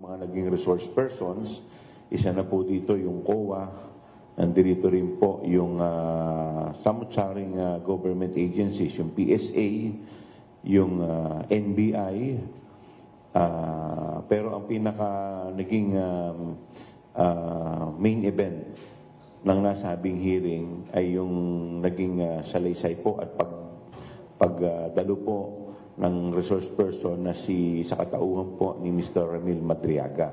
mga naging resource persons. Isa na po dito yung COA, nandito rin po yung samut-saring government agencies, yung PSA, yung NBI, pero ang pinaka naging main event ng nasabing hearing ay yung naging salaysay po at pagdalo po ng resource person na sa katauhan po ni Mr. Ramil Madriaga,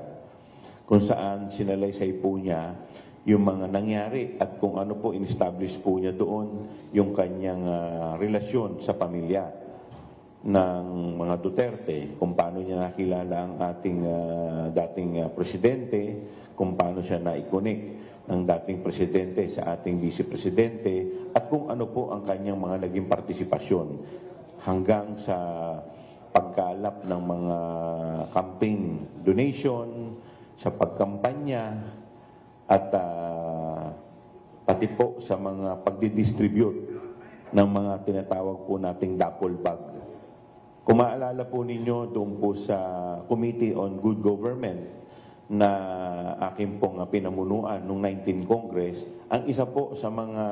kung saan sinalaysay po niya yung mga nangyari at kung ano po in-establish po niya doon yung kanyang relasyon sa pamilya ng mga Duterte, kung paano niya nakilala ang ating dating presidente, kung paano siya na-connect ng dating presidente sa ating vice-presidente, at kung ano po ang kanyang mga naging partisipasyon hanggang sa pagkalap ng mga campaign donation, sa pagkampanya, at pati po sa mga pagdidistribute ng mga tinatawag po nating duffel bag. Kung maalala po ninyo doon po sa Committee on Good Government na aking pong pinamunuan noong 19 Congress, ang isa po sa mga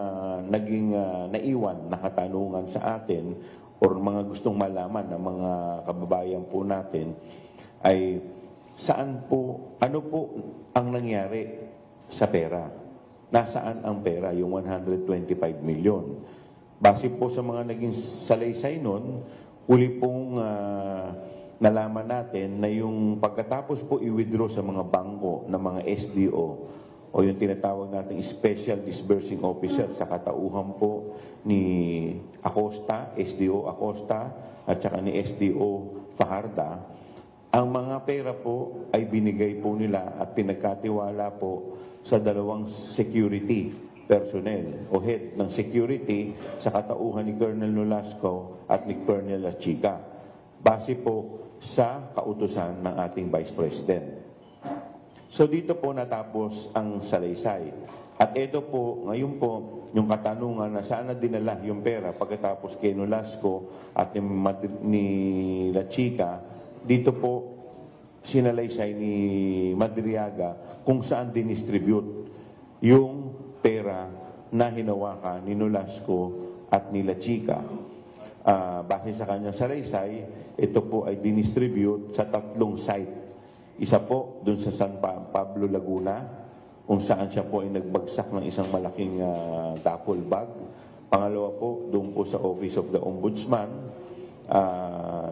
naging naiwan na katanungan sa atin or mga gustong malaman ng mga kababayan po natin ay saan po, ano po ang nangyari sa pera? Nasaan ang pera, yung 125 million? Base po sa mga naging salaysay nun, uli pong nalaman natin na yung pagkatapos po i-withdraw sa mga bangko ng mga SDO o yung tinatawag nating Special Disbursing Officer sa katauhan po ni Acosta, SDO Acosta at saka ni SDO Fajarda, ang mga pera po ay binigay po nila at pinagkatiwala po sa dalawang security personnel o head ng security sa katauhan ni Colonel Nolasco at ni Colonel La Chica, base po sa kautusan ng ating Vice President. So dito po natapos ang salaysay. At ito po, ngayon po, yung katanungan na saan na dinala yung pera pagkatapos kay Nolasco at ni La Chica, dito po sinalaysay ni Madriaga kung saan dinistribute yung pera na hinawakan ni Nolasco at ni La Chica. Base sa kanyang salaysay, ito po ay dinistribute sa 3 site. Isa po doon sa San Pablo, Laguna, kung saan siya po ay nagbagsak ng isang malaking duffel bag. Pangalawa po, doon po sa Office of the Ombudsman,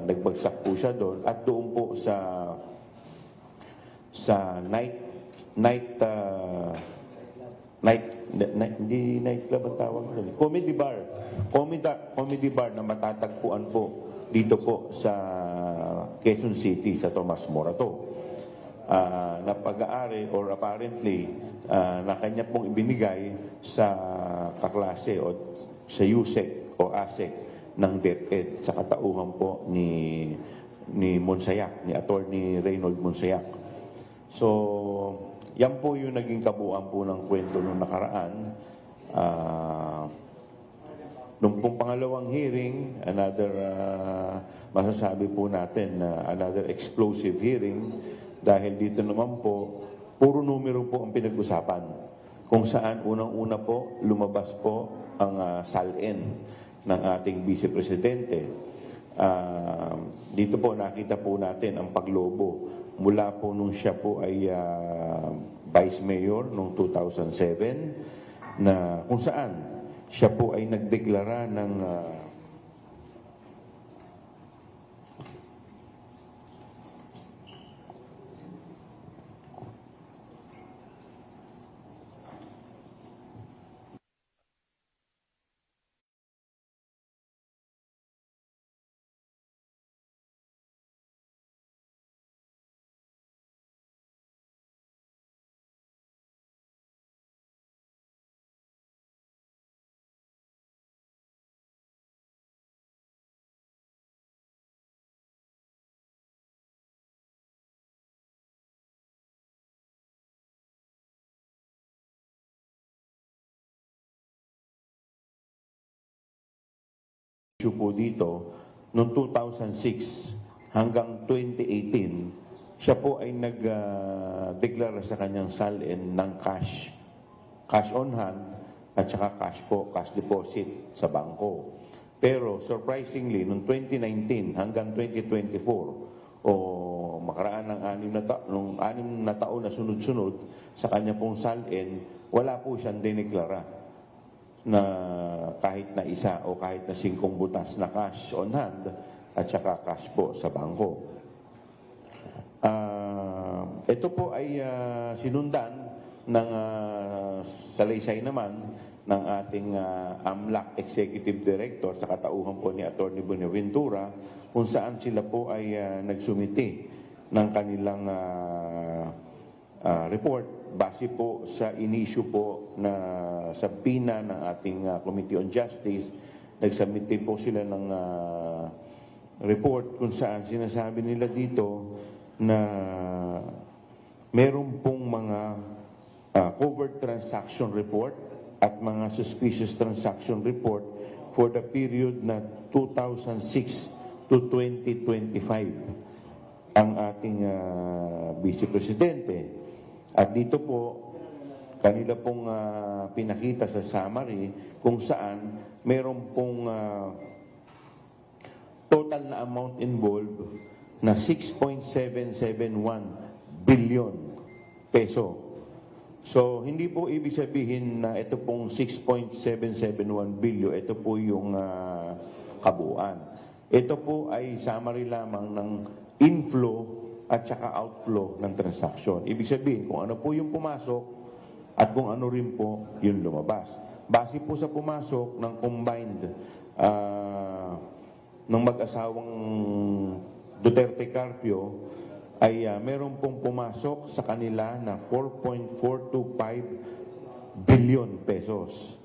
nagbagsak po siya doon. At doon po sa hindi nightclub ang tawag doon. Comedy bar na matatagpuan po dito po sa Quezon City, sa Tomas Morato. Na pag-aari or apparently na kanya pong ibinigay sa kaklase o sa USEC o ASEC ng DepEd sa katauhan po ni Monsayak, ni Attorney Reynold Monsayak. So, yan po yung naging kabuuan po ng kwento nung nakaraan. Nung pong pangalawang hearing, another masasabi po natin na another explosive hearing dahil dito naman po, puro numero po ang pinag-usapan. Kung saan unang-una po, lumabas po ang SALN ng ating Vice Presidente. Dito po nakita po natin ang paglobo mula po nung siya po ay Vice Mayor noong 2007 na kung saan siya po ay nagdeklara ng issue po dito noong 2006 hanggang 2018 siya po ay nagdeklara sa kanyang SALN ng cash on hand at saka cash deposit sa bangko. Pero surprisingly, noong 2019 hanggang 2024, o makaraan ng anim na taon na sunod-sunod sa kanya pong SALN, wala po siyang dineklara na kahit na isa o kahit na 5 butas na cash on hand at saka cash po sa bangko. Ito po ay sinundan ng salaysay naman ng ating AMLAC Executive Director sa katauhan po ni Atty. Buenaventura, kung saan sila po ay nagsumiti ng kanilang report base po sa inisyu po na sabina ng ating Committee on Justice. Nagsubmit po sila ng report kung saan sinasabi nila dito na meron pong mga covert transaction report at mga suspicious transaction report for the period na 2006 to 2025 ang ating Vice Presidente. At dito po, kanila pong pinakita sa summary kung saan meron pong total na amount involved na 6.771 billion peso. So, hindi po ibig sabihin na ito pong 6.771 billion, ito po yung kabuuan. Ito po ay summary lamang ng inflow at saka outflow ng transaction. Ibig sabihin, kung ano po yung pumasok at kung ano rin po yung lumabas. Base po sa pumasok ng combined ng mag-asawang Duterte Carpio, ay meron pong pumasok sa kanila na 4.425 billion pesos.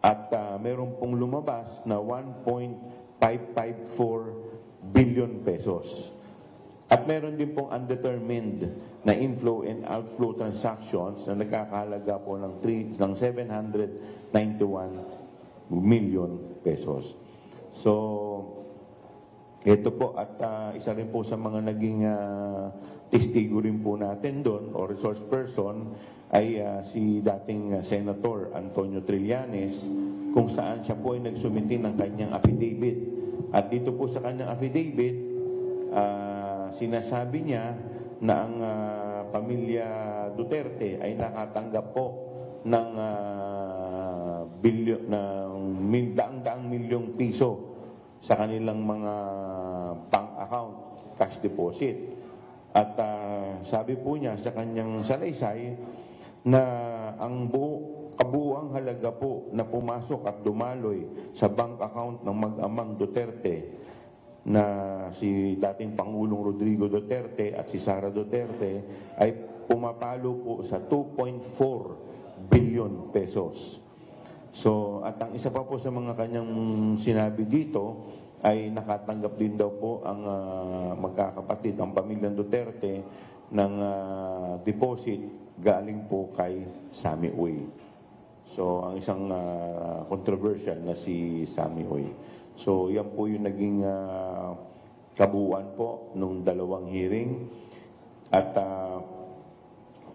At meron pong lumabas na 1.554 billion pesos. At meron din pong undetermined na inflow and outflow transactions na nagkakahalaga po ng 791 million pesos. So, ito po at isa rin po sa mga naging testigo rin po natin doon o resource person ay si dating Senator Antonio Trillanes, kung saan siya po ay nagsumiti ng kanyang affidavit. At dito po sa kanyang affidavit, sinasabi niya na ang pamilya Duterte ay nakatanggap po ng daang milyong piso sa kanilang mga bank account, cash deposit. At sabi po niya sa kanyang salaysay na ang kabuuang halaga po na pumasok at dumaloy sa bank account ng mag-amang Duterte na si dating Pangulong Rodrigo Duterte at si Sara Duterte ay pumapalo po sa 2.4 billion pesos. So, at ang isa pa po sa mga kanyang sinabi dito ay nakatanggap din daw po ang magkakapatid, ang pamilyang Duterte ng deposit galing po kay Sammy Uy. So, ang isang controversial na si Sammy Uy. So, yan po yung naging kabuuan po nung dalawang hearing. At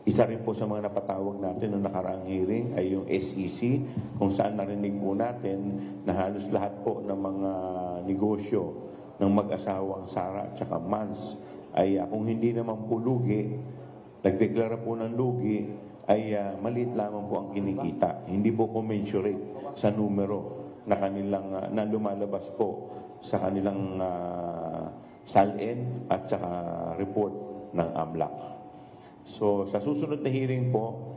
isa rin po sa mga napatawag natin noong nakaraang hearing ay yung SEC, kung saan narinig po natin na halos lahat po ng mga negosyo ng mag-asawang Sara at saka Mans ay kung hindi naman po lugi, nagdeklara po ng lugi, ay maliit lamang po ang kinikita. Hindi po commensurate sa numero na kanilang na lumalabas po sa kanilang SALN at saka report ng AMLAC. So, sa susunod na hearing po,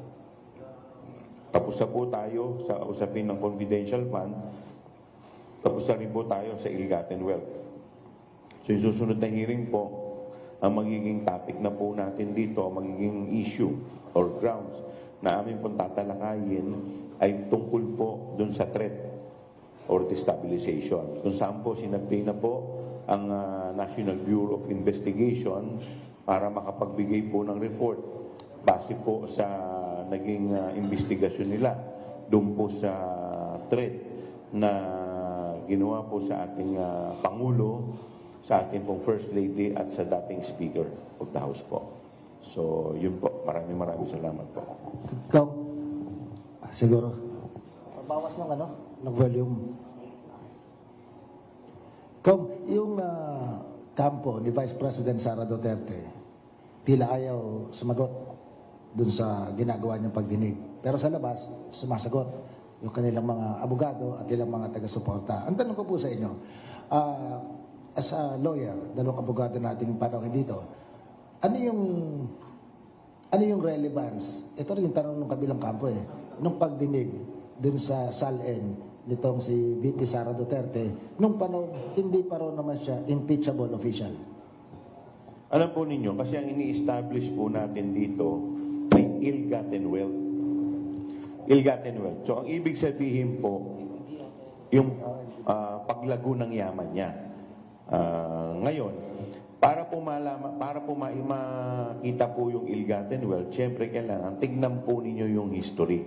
tapos na po tayo sa usapin ng confidential fund, tapos na rin po tayo sa ill-gotten wealth. So, yung susunod na hearing po, ang magiging topic na po natin dito, magiging issue or grounds na aming pong tatalakayin ay tungkol po dun sa threat or destabilization. Kung saan po sinagday na po ang National Bureau of Investigation para makapagbigay po ng report base po sa naging investigasyon nila doon po sa threat na ginawa po sa ating Pangulo sa ating pong First Lady at sa dating Speaker of the House po. So, yun po. Maraming salamat po. Ikaw, siguro, bawas ng ng volume. Ikaw, yung kampo ni Vice President Sara Duterte, tila ayaw sumagot dun sa ginagawa niyang pagdinig. Pero sa labas, sumasagot yung kanilang mga abogado at ilang mga taga-suporta. Ang tanong ko po sa inyo, as a lawyer, dalawang abogado nating panahon dito, ano yung relevance? Ito rin yung tanong ng kabilang kampo nung pagdinig dun sa SALN nitong si VP Sara Duterte, nung panahon, hindi pa rin naman siya impeachable official. Alam po ninyo, kasi ang ini-establish po natin dito ay ill-gotten wealth. Ill-gotten wealth. So, ang ibig sabihin po, yung paglago ng yaman niya. Ngayon, para po makita po yung ill-gotten wealth, syempre kailangan tignan po ninyo yung history.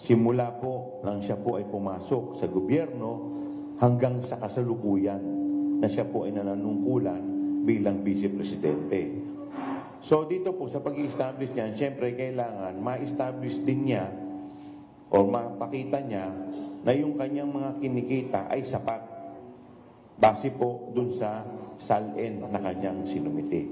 Simula po nang siya po ay pumasok sa gobyerno hanggang sa kasalukuyan na siya po ay nananungkulan bilang Vice Presidente. So dito po sa pag-i-establish niyan, syempre kailangan ma-establish din niya o mapakita niya na yung kanyang mga kinikita ay sapat base po dun sa SALN na kanyang sinumite.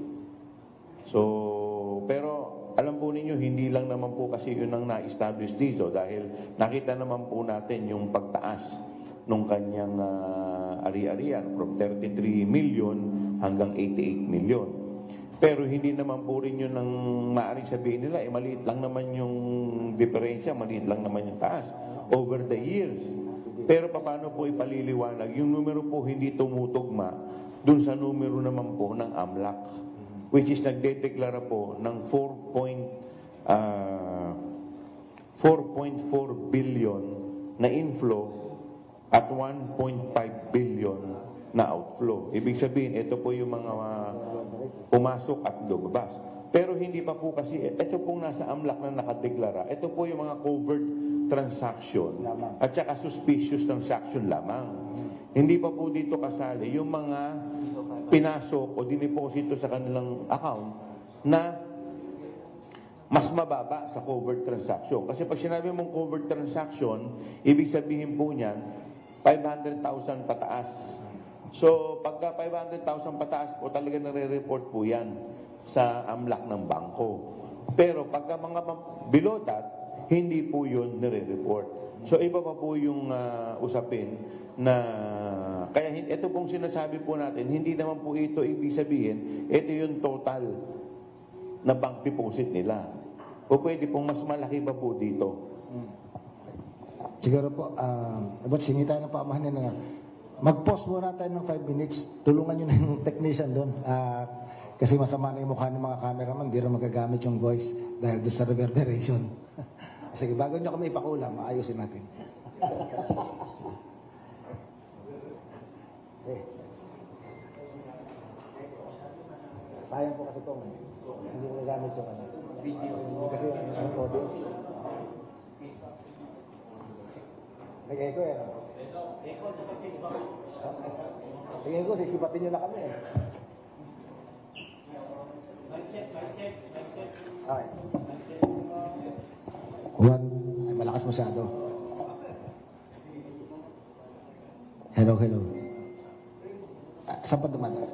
So, pero alam po ninyo, hindi lang naman po kasi yun ang na-establish dito dahil nakita naman po natin yung pagtaas nung kanyang ari-arian from 33 million hanggang 88 million. Pero hindi naman po rin yun ang maaaring sabihin nila, maliit lang naman yung diferensya, maliit lang naman yung taas over the years. Pero paano po ipaliliwanag? Yung numero po hindi tumutugma dun sa numero naman po ng AMLAC, which is nagdedeklara po ng 4.4 billion na inflow at 1.5 billion na outflow. Ibig sabihin, ito po yung mga pumasok at lumabas. Pero hindi pa po kasi, ito pong nasa AMLAC na nakadeklara, ito po yung mga covert transaction at saka suspicious transaction lamang. Hindi pa po dito kasali yung mga pinasok o diniposito sa kanilang account na mas mababa sa covert transaction. Kasi pag sinabi mong covert transaction, ibig sabihin po niyan, 500,000 pataas. So, pagka 500,000 pataas po, talaga nare-report po yan sa AMLAC ng bangko. Pero pagka mga below that, hindi po yun nare-report. So, iba pa po yung usapin na, kaya ito pong sinasabi po natin, hindi naman po ito ibig sabihin, ito yung total na bank deposit nila. O pwede pong mas malaki pa po dito. Siguro po, but singi tayo ng paamahan na mag-pause muna tayo ng 5 minutes. Tulungan nyo na yung technician doon. Kasi masama na yung mukha ng mga cameraman, hindi rin magagamit yung voice dahil doon sa reverberation. Sige, bago nyo kami ipakulam, maayusin natin. Okay. Sayang po kasi itong hindi ko nagamit yung video. Kasi yung audio. Nag-echo yan. Tingin ko, sisipatin nyo na kami Okay. Juan, ay malakas masyado. Hello. Saan pa dumadaan?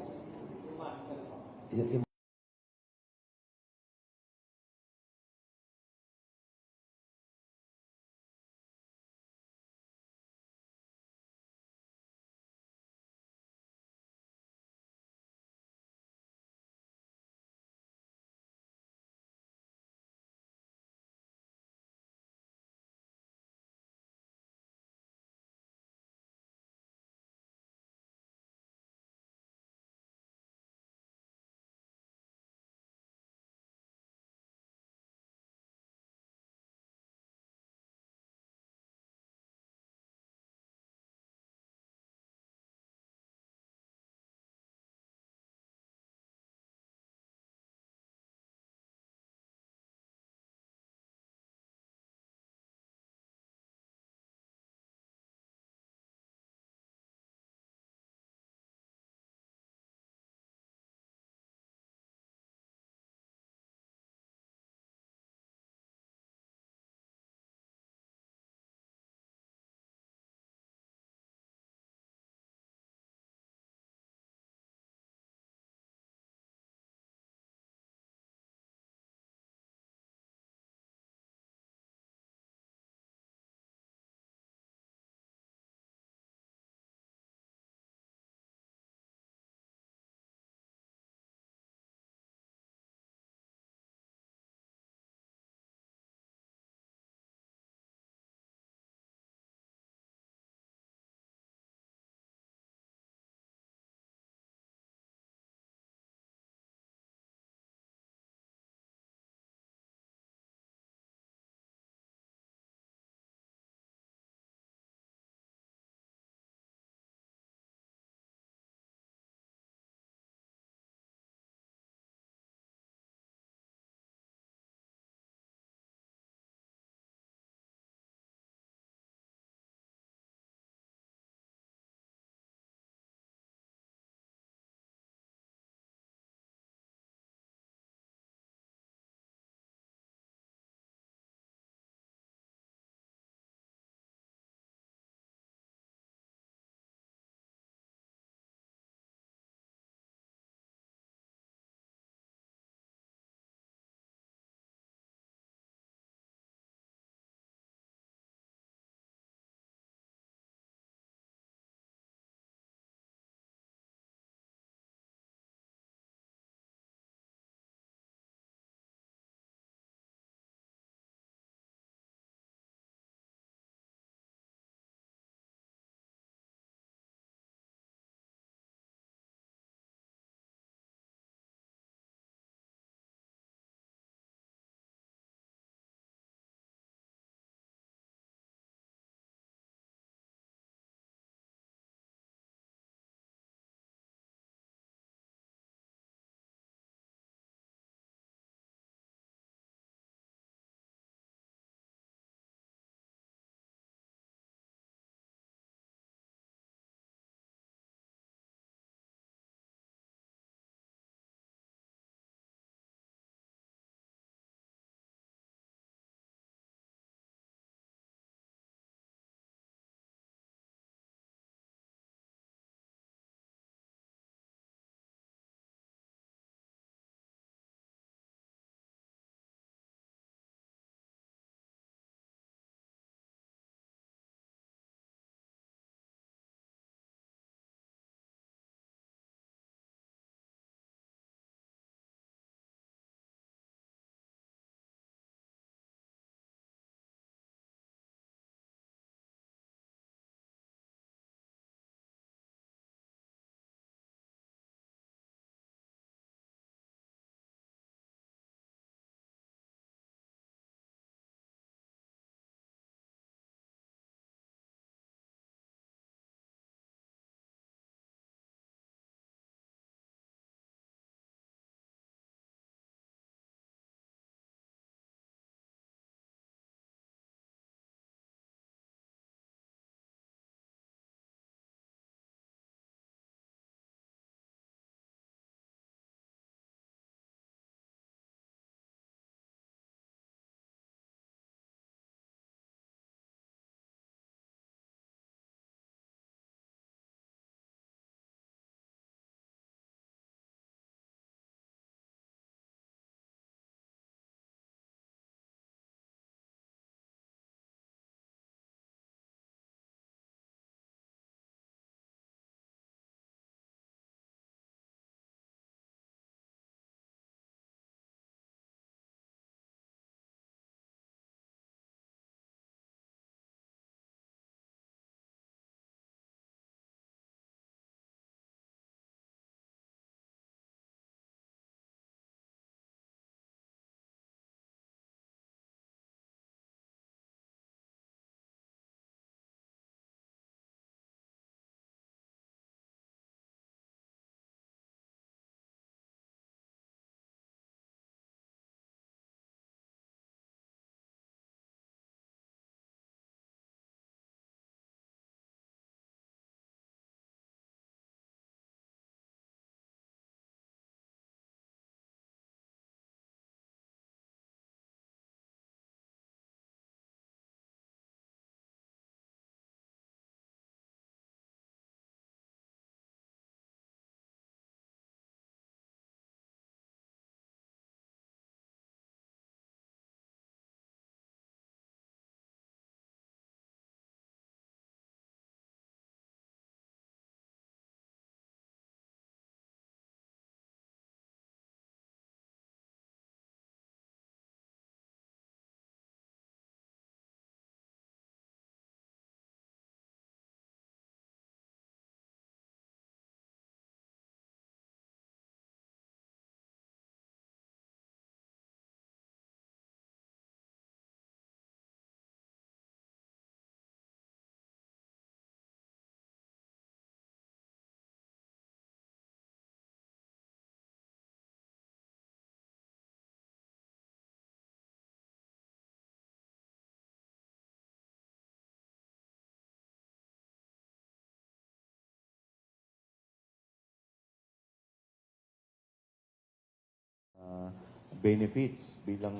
benefits bilang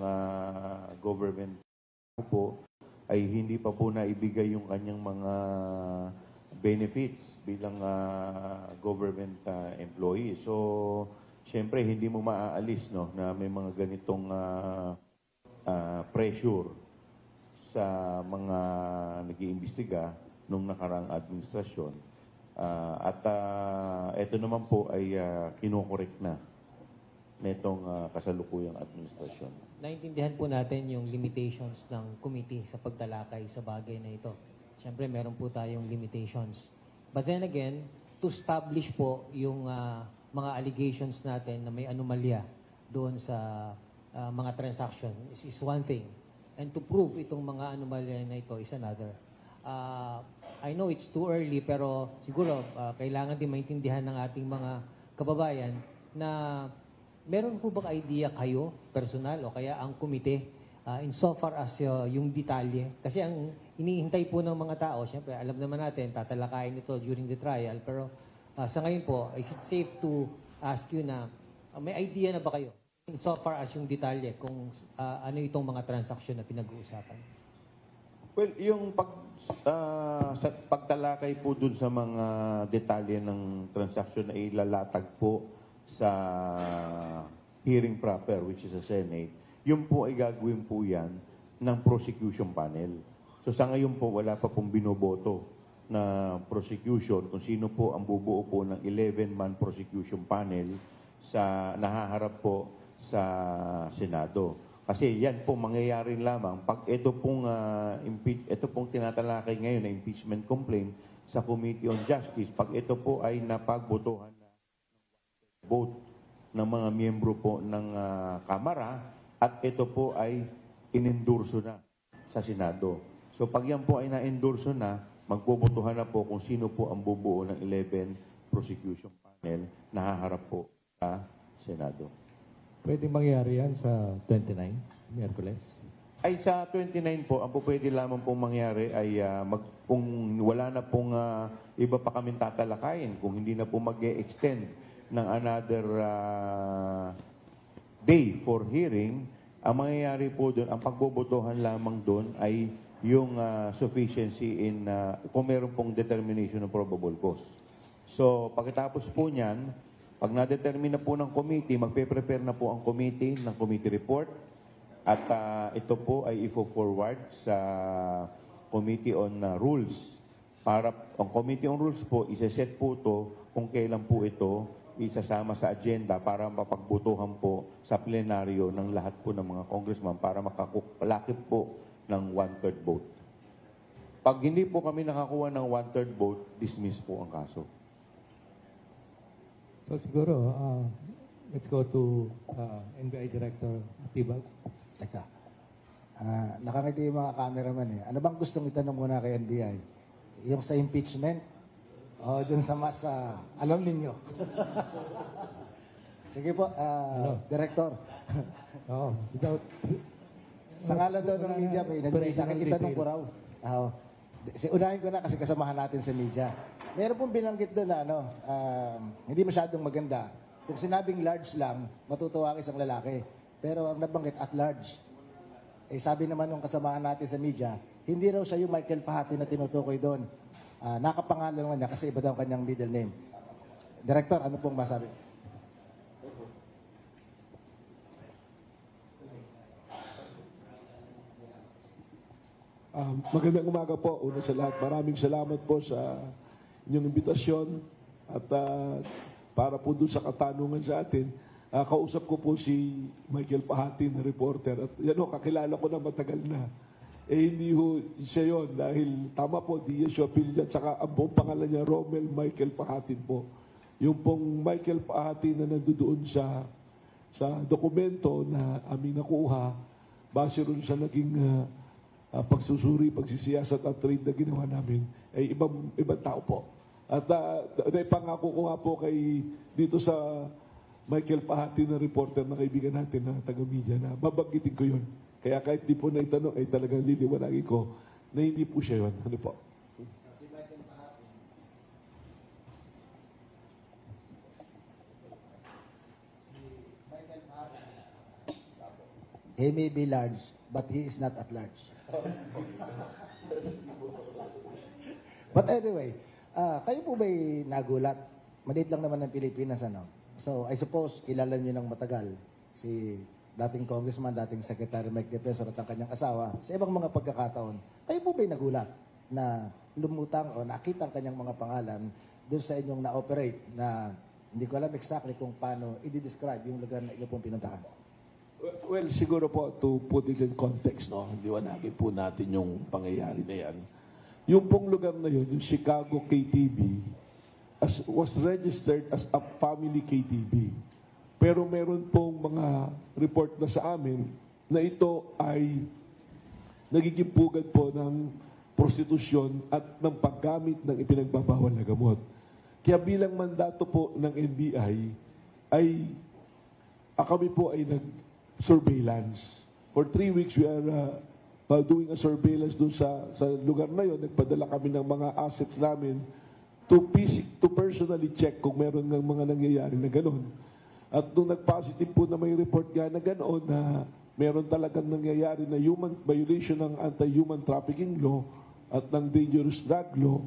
government po ay hindi pa po naibigay yung kanyang mga benefits bilang government employee. So, syempre hindi mo maaalis no na may mga ganitong pressure sa mga nag-iimbestiga nung nakarang administrasyon. Ito naman po ay kinokorek na netong kasalukuyang administrasyon. Naintindihan po natin yung limitations ng committee sa pagtalakay sa bagay na ito. Siyempre, meron po tayong limitations. But then again, to establish po yung mga allegations natin na may anomalya doon sa mga transaction is one thing. And to prove itong mga anomalya na ito is another. I know it's too early, pero siguro kailangan din maintindihan ng ating mga kababayan na meron po bang idea kayo, personal, o kaya ang komite, insofar as yung detalye? Kasi ang iniintay po ng mga tao, syempre, alam naman natin, tatalakayin ito during the trial, pero sa ngayon po, is it safe to ask you na, may idea na ba kayo? Insofar as yung detalye, kung ano itong mga transaksyon na pinag-uusapan? Well, yung sa pagtalakay po dun sa mga detalye ng transaction ay ilalatag po sa hearing proper, which is a Senate, yun po ay gagawin po yan ng prosecution panel. So sa ngayon po, wala pa pong binoboto na prosecution kung sino po ang bubuo po ng 11-man prosecution panel sa nahaharap po sa Senado. Kasi yan po mangyayari lamang pag ito pong tinatalakay ngayon na impeachment complaint sa Committee on Justice, pag ito po ay napagbotohan na vote ng mga miyembro po ng Kamara at ito po ay inendorso na sa Senado. So pag yan po ay na-endorso na, magbobotohan na po kung sino po ang bubuo ng 11 prosecution panel na haharap po sa Senado. Pwede mangyari yan sa 29, Miyerkules? Ay sa 29 po, ang po pwede lamang pong mangyari ay kung wala na pong iba pa kaming tatalakayin, kung hindi na po mag-extend ng another day for hearing, ang mangyayari po doon, ang pagbobotohan lamang doon ay yung sufficiency in, kung meron pong determination of probable cause. So, pagkatapos po niyan, pag na-determine na po ng committee, magpe-prepare na po ang committee ng committee report at ito po ay ifo-forward sa Committee on Rules. Para ang Committee on Rules po, isa-set po ito kung kailan po ito isasama sa agenda para mapagbutuhan po sa plenaryo ng lahat po ng mga congressman para makakalakip po ng one-third vote. Pag hindi po kami nakakuha ng one-third vote, dismiss po ang kaso. So siguro, let's go to NBI Director Tibag. Teka. Nakangiti yung mga cameraman eh. Ano bang gustong itanong muna kay NBI? Yung sa impeachment? O dun sa mas, alam ninyo. Sige po, Director. Oo, without... Sa ngalan daw ng media, may nagbigay sa akin, itanong ko raw. Unahin ko na kasi kasamahan natin sa media. Meron pong binanggit doon na hindi masyadong maganda. Kung sinabing large lang, matutuwa ang isang lalaki. Pero ang nabanggit at large. Eh sabi naman ng kasamahan natin sa media, hindi raw siya yung Michael Pahati na tinutukoy doon. Nakapangalan naman niya kasi iba daw ang kanyang middle name. Director, ano pong masabi? Magandang umaga po. Una sa lahat, maraming salamat po sa inyong imbitasyon at para po doon sa katanungan sa atin, kausap ko po si Michael Pahati na reporter at yan o, kakilala ko na matagal na. Hindi ho siya yun dahil tama po, Diaz Siopil at saka ang buong pangalan niya, Romel Michael Pahatin po. Yung pong Michael Pahatin na nandoon sa dokumento na aming nakuha, base rin sa naging pagsusuri, pagsisiyasat at trade na ginawa namin, ay ibang tao po. At naipangako ko nga po kay dito sa Michael Pahati na reporter na kaibigan natin na taga-media na babanggitin ko yun. Kaya kahit di po naitanong, ay talagang liliwanagin ko na hindi po siya yun. Ano po? He may be large, but he is not at large. But anyway, kayo po ba'y nagulat? Maliit lang naman ng Pilipinas, ano? So, I suppose, kilala niyo ng matagal si dating congressman, dating Secretary Mike Defensor at ang kanyang asawa. Sa ibang mga pagkakataon, kayo po ba'y nagulat na lumutang o nakita ang kanyang mga pangalan doon sa inyong na-operate na hindi ko alam exactly kung paano i-describe yung lugar na inyo pong pinuntahan? Well, siguro po, to put it in context, no? Liwanagin po natin yung pangyayari na yan. Yung pong lugar na yun, yung Chicago KTV, was registered as a family KTV. Pero meron pong mga report na sa amin na ito ay nagiging pugad po ng prostitusyon at ng paggamit ng ipinagbabawal na gamot. Kaya bilang mandato po ng NBI, ay kami po ay nag-surveillance. For 3 weeks, we are doing a surveillance doon sa lugar na yon. Nagpadala kami ng mga assets namin to personally check kung meron ng mga nangyayari na gano'n. At nung nag-positive po na may report nga na gano'n na meron talagang nangyayari na human violation ng anti-human trafficking law at ng dangerous drug law,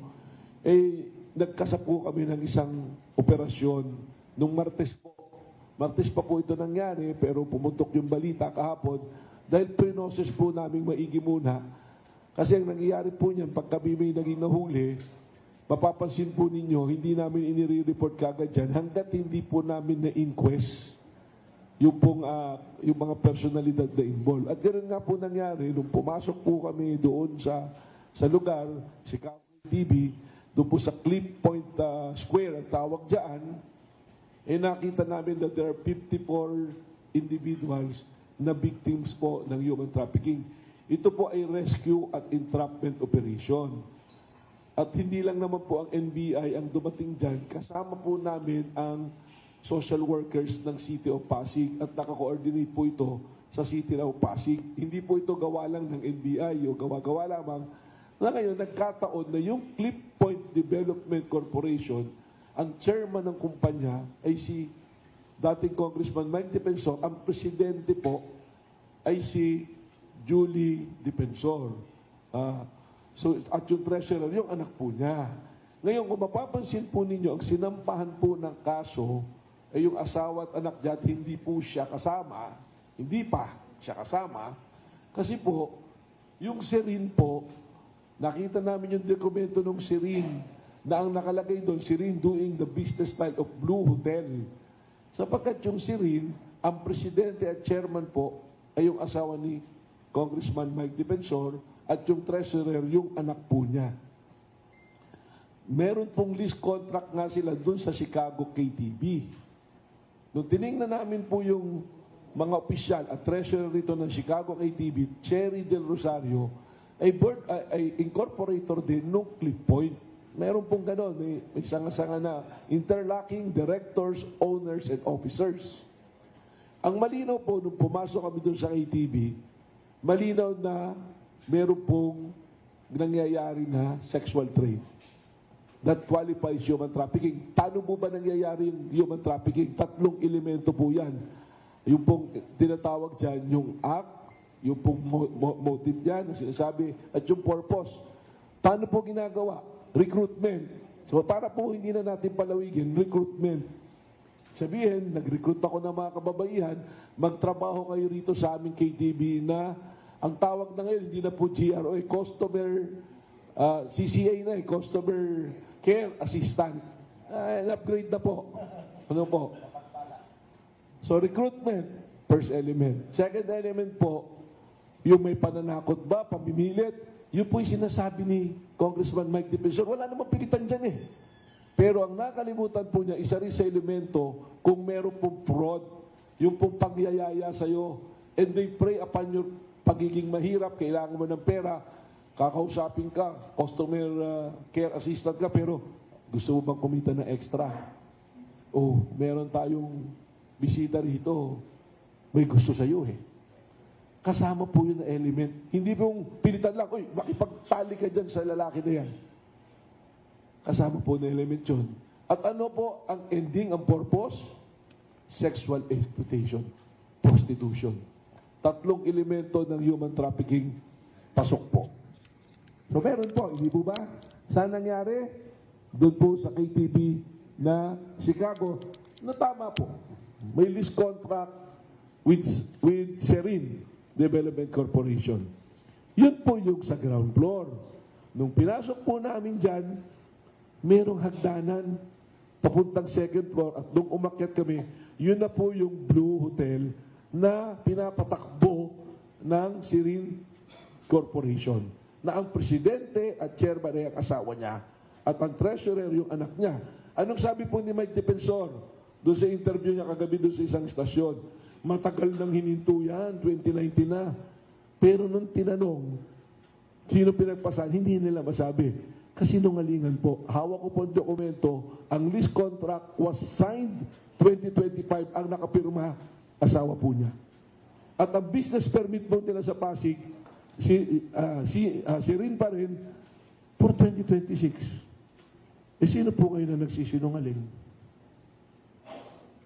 nagkasap po kami ng isang operasyon nung Martes po. Martes pa po ito nangyari, pero pumuntok yung balita kahapon dahil pinoses po namin maigi muna. Kasi ang nangyayari po niyan, pag kami may naging nahuli, mapapansin po ninyo, hindi namin inire-report kagad dyan hanggat hindi po namin na-inquest yung mga personalidad na involved. At ganoon nga po nangyari, nung pumasok po kami doon sa lugar, Chicago TV, doon po sa Cliff Point Square, ang tawag dyan, nakita namin that there are 54 individuals na victims po ng human trafficking. Ito po ay rescue at entrapment operation. At hindi lang naman po ang NBI ang dumating dyan, kasama po namin ang social workers ng City of Pasig at naka-coordinate po ito sa City of Pasig. Hindi po ito gawa lang ng NBI o gawa-gawa lamang. Na ngayon, nagkataon na yung Cliff Point Development Corporation, ang chairman ng kumpanya ay si dating Congressman Mike Defensor, ang presidente po ay si Julie Defensor. At yung treasurer, yung anak po niya. Ngayon, kung mapapansin po ninyo, ang sinampahan po ng kaso ay yung asawa at anak niya at hindi po siya kasama. Hindi pa siya kasama. Kasi po, yung Serene po, nakita namin yung dokumento ng Serene na ang nakalagay doon, Serene doing the business style of Blue Hotel. Sapagkat yung Serene, ang presidente at chairman po ay yung asawa ni Congressman Mike Defensor at yung treasurer, yung anak po niya. Meron pong lease contract nga sila dun sa Chicago KTV. Nung tinignan namin po yung mga opisyal at treasurer rito ng Chicago KTV, Cherry Del Rosario, ay incorporator din nung Cliff Point. Meron pong gano'n, may sanga-sanga na interlocking directors, owners, and officers. Ang malinaw po, nung pumasok kami dun sa KTV, malinaw na meron pong nangyayari na sexual trade that qualifies human trafficking. Paano po ba nangyayari yung human trafficking? 3 elemento po yan. Yung pong tinatawag dyan, yung act, yung pong motive yan, sinasabi, at yung purpose. Paano po ginagawa? Recruitment. So para po hindi na natin palawigin, recruitment. Sabihin, nag-recruit ako ng mga kababaihan, magtrabaho kayo rito sa aming KTV na ang tawag na ngayon, hindi na po GRO, Customer, CCA na Customer Care Assistant. Upgrade na po. Ano po? So, recruitment, first element. Second element po, yung may pananakot ba, pamimilit, yun po yung sinasabi ni Congressman Mike Defensor. Wala namang pilitan dyan eh. Pero ang nakalimutan po niya, isa rin sa elemento, kung meron pong fraud, yung pong pagyayaya sa'yo, and they prey upon your pagiging mahirap, kailangan mo ng pera, kakausapin ka, customer care assistant ka, pero gusto mo bang kumita ng extra? Oh, meron tayong bisita rito, may gusto sa'yo eh. Kasama po yun na element. Hindi pong pilitan lang, uy, makipagtali ka dyan sa lalaki na yan. Kasama po na element yun. At ano po ang ending, ang purpose? Sexual exploitation, prostitution. tatlong elemento ng human trafficking pasok po. So meron po, hindi po ba? Saan nangyari? Doon po sa KTB na Chicago, na tama po. May lease contract with Serin Development Corporation. Yun po yung sa ground floor. Nung pinasok po namin dyan, merong hagdanan papuntang second floor at nung umakyat kami, yun na po yung Blue Hotel na pinapatakbo ng Serin Corporation na ang presidente at chairman ay ang asawa niya at ang treasurer yung anak niya. Anong sabi po ni Mike Defensor doon sa interview niya kagabi doon sa isang istasyon? Matagal nang hininto yan, 2019 na. Pero nung tinanong, sino pinagpasan, hindi nila masabi. Kasi nungalingan po. Hawak ko po ang dokumento, ang lease contract was signed 2025, ang nakapirma, asawa po niya. At ang business permit po nila sa Pasig, si Rin pa rin, for 2026. Sino po kayo na nagsisinungaling?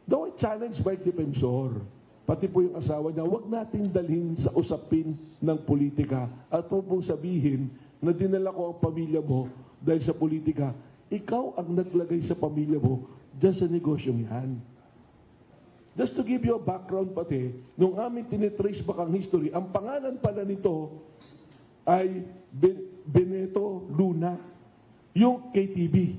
Daw ay challenge by defensor. Pati po yung asawa niya, huwag nating dalhin sa usapin ng politika at huwag pong sabihin na dinala ko ang pamilya mo dahil sa politika. Ikaw ang naglagay sa pamilya mo dyan sa negosyong yan. Just to give you a background pati, nung amin tinitrace back ang history, ang pangalan pala nito ay Beneto Luna, yung KTB,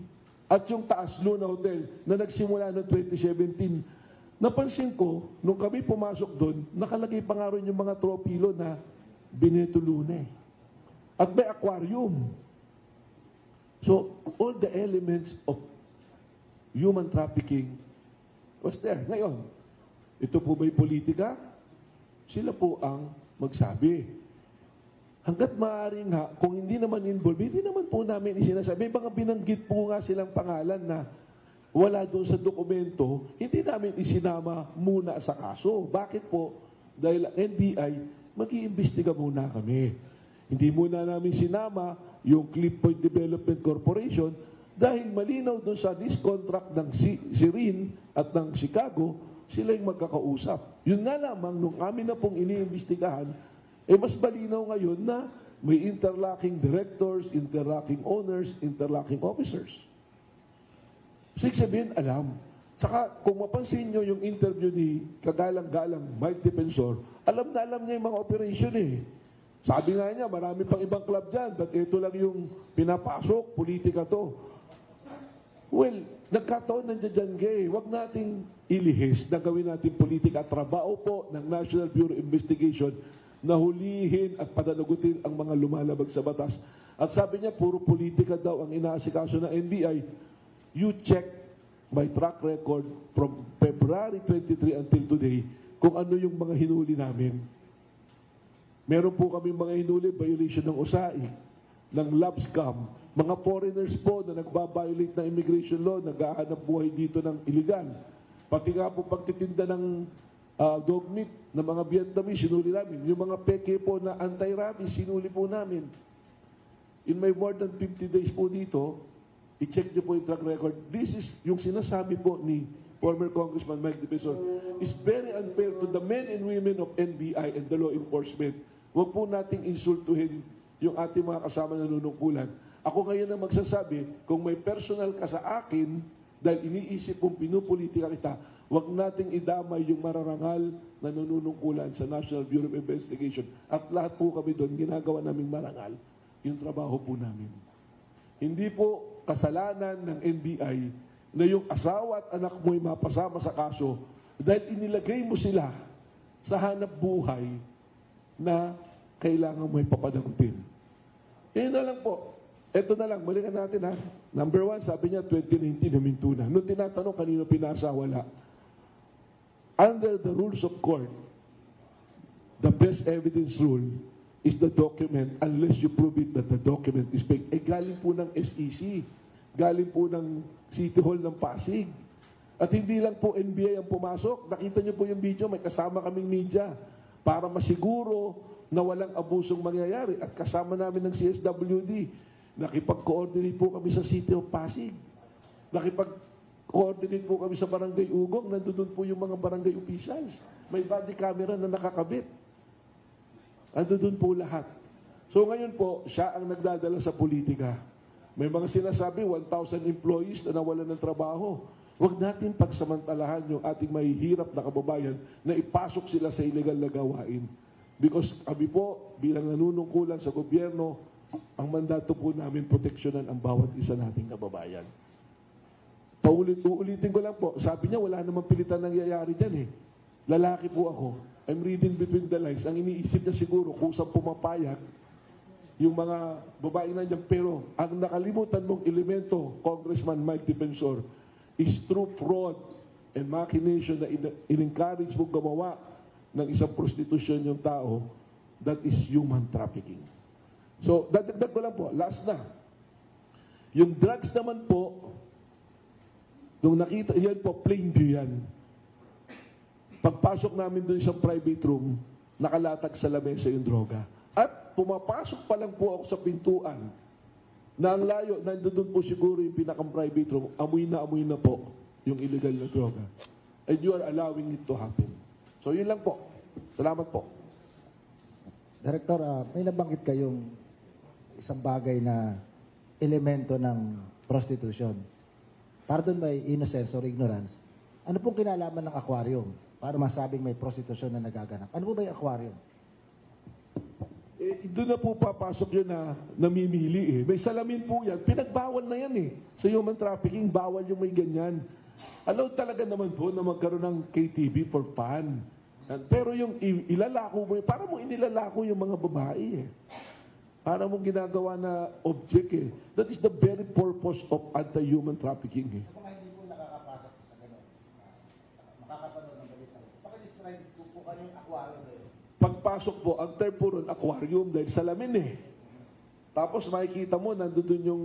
at yung Taas Luna Hotel na nagsimula noong 2017. Napansin ko, nung kami pumasok doon, nakalagay pa nga rin yung mga tropilo na Beneto Luna. At may aquarium. So, all the elements of human trafficking was there. Ngayon, ito po ba'y politika? Sila po ang magsabi. Hanggat maaaring nga, kung hindi naman involved, hindi naman po namin isinasabi. May mga binanggit po nga silang pangalan na wala doon sa dokumento, hindi namin isinama muna sa kaso. Bakit po? Dahil ang NBI, mag-iimbestiga muna kami. Hindi muna namin sinama yung Cliff Point Development Corporation dahil malinaw doon sa lease contract ng Serin at ng Chicago, sila yung magkakausap. Yun nga lamang, nung amin na pong iniimbestigahan, mas malinaw ngayon na may interlocking directors, interlocking owners, interlocking officers. So, sabihin, alam. Tsaka, kung mapansin nyo yung interview ni kagalang-galang Mike Defensor, alam na alam niya yung mga operation eh. Sabi nga niya, marami pang ibang club dyan, but ito lang yung pinapasok, politika to. Well, nagkataon nandiyan dyan gay. Huwag nating ilihis na gawin natin politika. Trabaho po ng National Bureau of Investigation na hulihin at padalagutin ang mga lumalabag sa batas. At sabi niya, puro politika daw ang inaasikaso ng NBI. You check my track record from February 23 until today kung ano yung mga hinuli namin. Meron po kami mga hinuli, violation ng USAID, ng lab scam, mga foreigners po na nagbabiolate ng immigration law, naghahanap buhay dito ng illegal. Pati nga po pagtitinda ng dog meat ng mga Vietnamese, sinuli namin. Yung mga peke po na anti-rabies, sinuli po namin. In my more than 50 days po dito, i-check niyo po yung track record. This is yung sinasabi po ni former Congressman Mike Defensor is very unfair to the men and women of NBI and the law enforcement. Huwag po nating insultuhin yung ating mga kasama na nunungkulan. Ako ngayon ang magsasabi, kung may personal ka sa akin, dahil iniisip kong pinupolitika kita, huwag nating idamay yung mararangal na nunungkulan sa National Bureau of Investigation. At lahat po kami doon, ginagawa naming marangal yung trabaho po namin. Hindi po kasalanan ng NBI na yung asawa at anak mo ay mapasama sa kaso dahil inilagay mo sila sa hanap buhay na kailangan mo ipapadagutin. Yun na lang po. Ito na lang, balikan natin ha. Number 1, sabi niya 2019 naminto na. Nung tinatanong kanino pinasa, wala. Under the rules of court, the best evidence rule is the document unless you prove it that the document is fake. Galing po ng SEC. Galing po ng City Hall ng Pasig. At hindi lang po NBI ang pumasok. Nakita niyo po yung video, may kasama kaming media para masiguro na walang abusong mangyayari. At kasama namin ng CSWD. Nakipag-coordinate po kami sa City of Pasig. Nakipag-coordinate po kami sa Barangay Ugong. Nandun po yung mga barangay officials. May body camera na nakakabit. Ando doon po lahat. So ngayon po, siya ang nagdadala sa politika. May mga sinasabi, 1,000 employees na nawalan ng trabaho. Huwag natin pagsamantalahan yung ating mahihirap na kababayan na ipasok sila sa illegal na gawain. Because kami po, bilang nanunungkulan sa gobyerno, ang mandato po namin proteksyonan ang bawat isa nating kababayan. Uulitin ko lang po, sabi niya wala namang pilitan nangyayari dyan eh. Lalaki po ako. I'm reading between the lines. Ang iniisip niya siguro kung saan pumapayag yung mga babae na dyan. Pero ang nakalimutan mong elemento, Congressman Mike Defensor, is through fraud and machination na in-encourage mong gumawa ng isang prostitusyon yung tao, that is human trafficking. So, dadagdag ko lang po, last na. Yung drugs naman po, nung nakita, yan po, plain view yan. Pagpasok namin doon sa private room, nakalatag sa lamesa yung droga. At pumapasok pa lang po ako sa pintuan, na ang layo, nandoon po siguro yung pinakang-private room, amoy na po yung illegal na droga. And you are allowing it to happen. So yun lang po. Salamat po. Director, may nabanggit kayong isang bagay na elemento ng prostitution. Para doon may innocence or ignorance, ano pong kinalaman ng aquarium para masabing may prostitution na nagaganap? Ano po ba yung aquarium? Doon na po papasok yun na namimili eh. May salamin po yan. Pinagbawal na yan eh. Sa human trafficking, bawal yung may ganyan. Allowed talaga naman po na magkaroon ng KTV for fun. Pero yung ilalako mo, para mo inilalako yung mga babae eh. Para mong ginagawa na object eh. That is the very purpose of anti-human trafficking eh. Kung hindi po nakakapasok sa gano'n, makakapanood ng balita, describe po kayo yung aquarium na yun. Pagpasok po, ang term po ron, aquarium dahil salamin eh. Tapos makikita mo, nandun yung,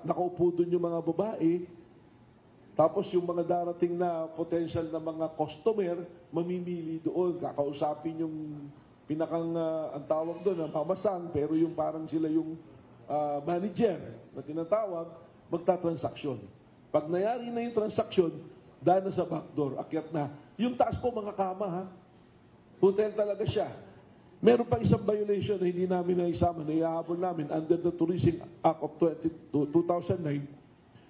nakaupo dun yung mga babae. Tapos yung mga darating na potential na mga customer, mamimili doon, kakausapin yung pinakang, ang tawag doon, ang pamasang, pero yung parang sila yung manager na tinatawag, magta-transaksyon. Pag nayari na yung transaksyon, daan na sa backdoor, akyat na. Yung taas po mga kama ha, hotel talaga siya. Meron pa isang violation na hindi namin naisama, na iahabol namin under the Tourism Act of 2009.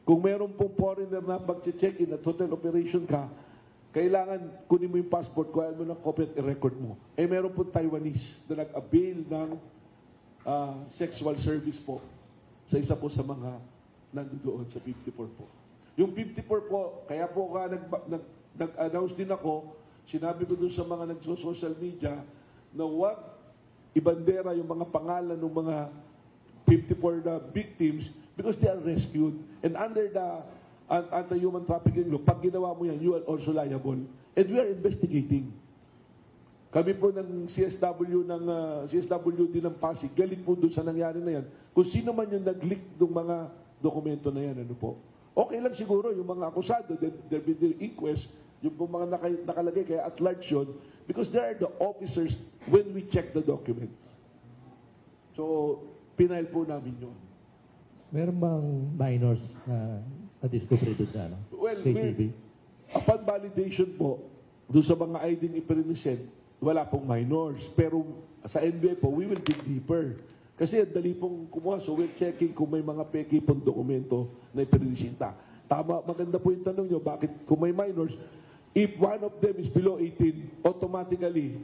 Kung meron pong foreigner na mag-check-in at hotel operation ka, kailangan kunin mo yung passport, kuhain mo ng copy at i-record mo. Eh meron pong Taiwanese na nag-avail ng sexual service po sa isa po sa mga nandoon sa 54 po. Yung 54 po, kaya po nag-announce din ako, sinabi ko dun sa mga nag-social media na huwag ibandera yung mga pangalan ng mga 54 na victims because they are rescued. And under the anti-human trafficking law, pag ginawa mo yan, you are also liable. And we are investigating. Kami po ng CSWD ng Pasig, galing po doon sa nangyari na yan. Kung sino man yung nag-leak ng mga dokumento na yan, ano po. Okay lang siguro yung mga akusado, there be the inquest, yung mga nakalagay kaya at large yun, because they are the officers when we check the documents. So, pinail po namin yun. Meron bang minors na na-discover doon sa Well, KTV? upon validation po, doon sa mga ID ni Present, wala pong minors. Pero sa NBI po, we will dig deeper. Kasi dali pong kumuha, so we're checking kung may mga peki pong dokumento na ipresenta. Tama, maganda po yung tanong nyo, bakit kung may minors, if one of them is below 18, automatically,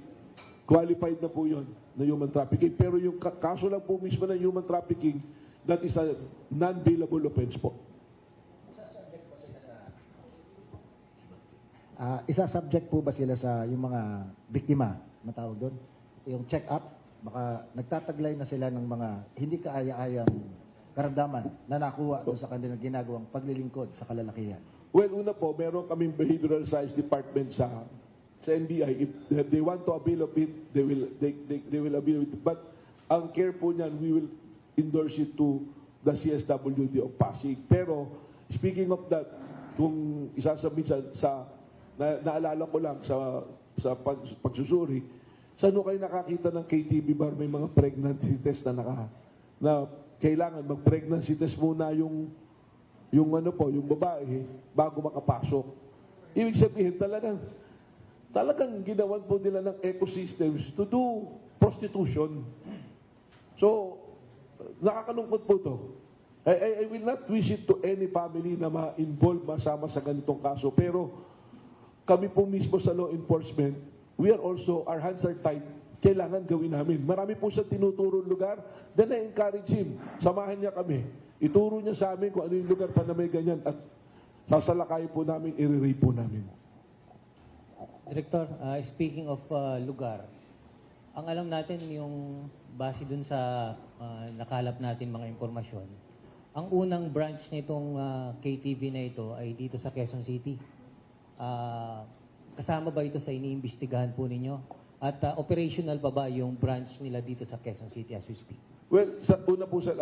qualified na po yun na human trafficking. Pero yung kaso lang po mismo ng human trafficking, that is a non-bailable offense po. Isa-subject po ba sila sa yung mga biktima, matawag doon? Yung check-up, baka nagtataglay na sila ng mga hindi kaaya-ayang karamdaman na nakuha doon sa kanilang ginagawang paglilingkod sa kalalakihan. Well, una po, meron kaming behavioral science department sa NBI. If they want to avail of it, they will avail of it. But ang care po niyan, we will endorse it to the CSWD of Pasig. Pero, speaking of that, kung isasabit naalala ko lang sa pagsusuri, saan kayo nakakita ng KTV bar may mga pregnancy test na kailangan mag-pregnancy test muna yung babae bago makapasok. Ibig sabihin talagang ginawan po nila ng ecosystems to do prostitution. So, nakakalungkot po to. I will not wish it to any family na ma-involve, masama sa ganitong kaso. Pero kami po mismo sa law enforcement, we are also, our hands are tied, kailangan gawin namin. Marami po siya tinuturo lugar, then I encourage him, samahan niya kami. Ituro niya sa amin kung ano yung lugar pa na may ganyan at sasalakay po namin, i-rate po namin. Director, speaking of lugar, ang alam natin yung base dun sa nakalap natin mga impormasyon, ang unang branch nitong KTV na ito ay dito sa Quezon City. Kasama ba ito sa iniimbestigahan po ninyo? At operational pa ba yung branch nila dito sa Quezon City as we speak? Well, sa una po sa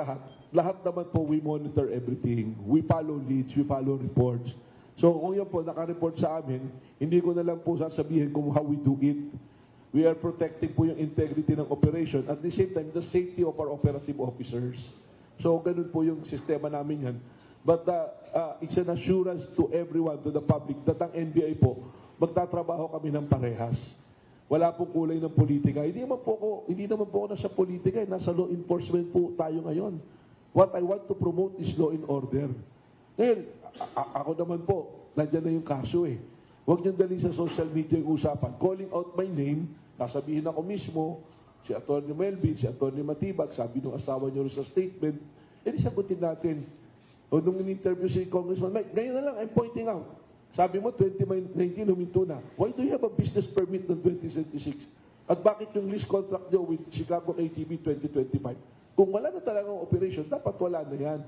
lahat naman po we monitor everything. We follow leads, we follow reports. So kung yan po naka-report sa amin, hindi ko na lang po sasabihin kung how we do it. We are protecting po yung integrity ng operation. At the same time, the safety of our operative officers. So ganun po yung sistema namin yan. But it's an assurance to everyone, to the public, that ang NBI po, magtatrabaho kami ng parehas. Wala pong kulay ng politika. Hindi naman po ako nasa politika. Nasa law enforcement po tayo ngayon. What I want to promote is law and order. Ngayon, ako naman po, nandiyan na yung kaso eh. Huwag niyong dali sa social media yung usapan. Calling out my name, sasabihin ako mismo, si Atty. Melvin, si Atty. Matibag, sabi ng asawa niyo sa statement, edi sagutin natin. O nung in-interview si Congressman Mike, ngayon na lang, I'm pointing out. Sabi mo, 2019 huminto na. Why do you have a business permit ng 2076? At bakit yung lease contract niyo with Chicago ATV 2025? Kung wala na talagang operation, dapat wala na yan.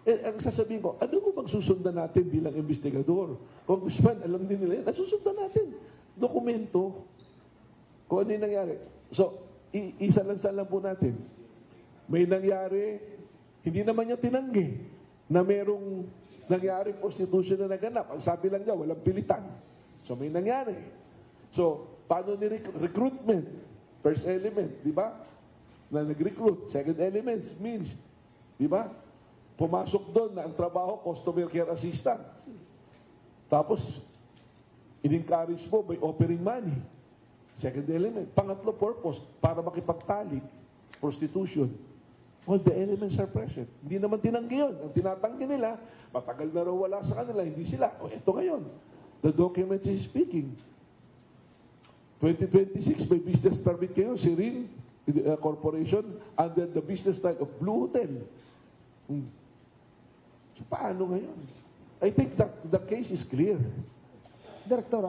Eh, ang sasabihin ko, ano mo bang susundan natin bilang investigador? Congressman, alam din nila yan. Nasusundan natin. Dokumento. Kung ano yung nangyari. So, isa lang po natin. May nangyari, hindi naman niya tinanggi na merong nangyari prostitution na naganap. Ang sabi lang niya, walang pilitan. So, may nangyari. So, paano ni recruitment? First element, di ba? Na nag-recruit. Second element means, di ba? Pumasok doon na ang trabaho, customer care assistant. Tapos, in-encourage mo by offering money. Second element. Pangatlo purpose, para makipagtalik. Prostitution. All the elements are present. Hindi naman tinanggi yun. Ang tinatanggi nila, matagal na raw wala sa kanila, hindi sila. O, eto ngayon. The document is speaking. 2026, may business permit kayo, si RIN Corporation, under the business style of Blue Hotel. So, paano ngayon? I think that the case is clear. Director,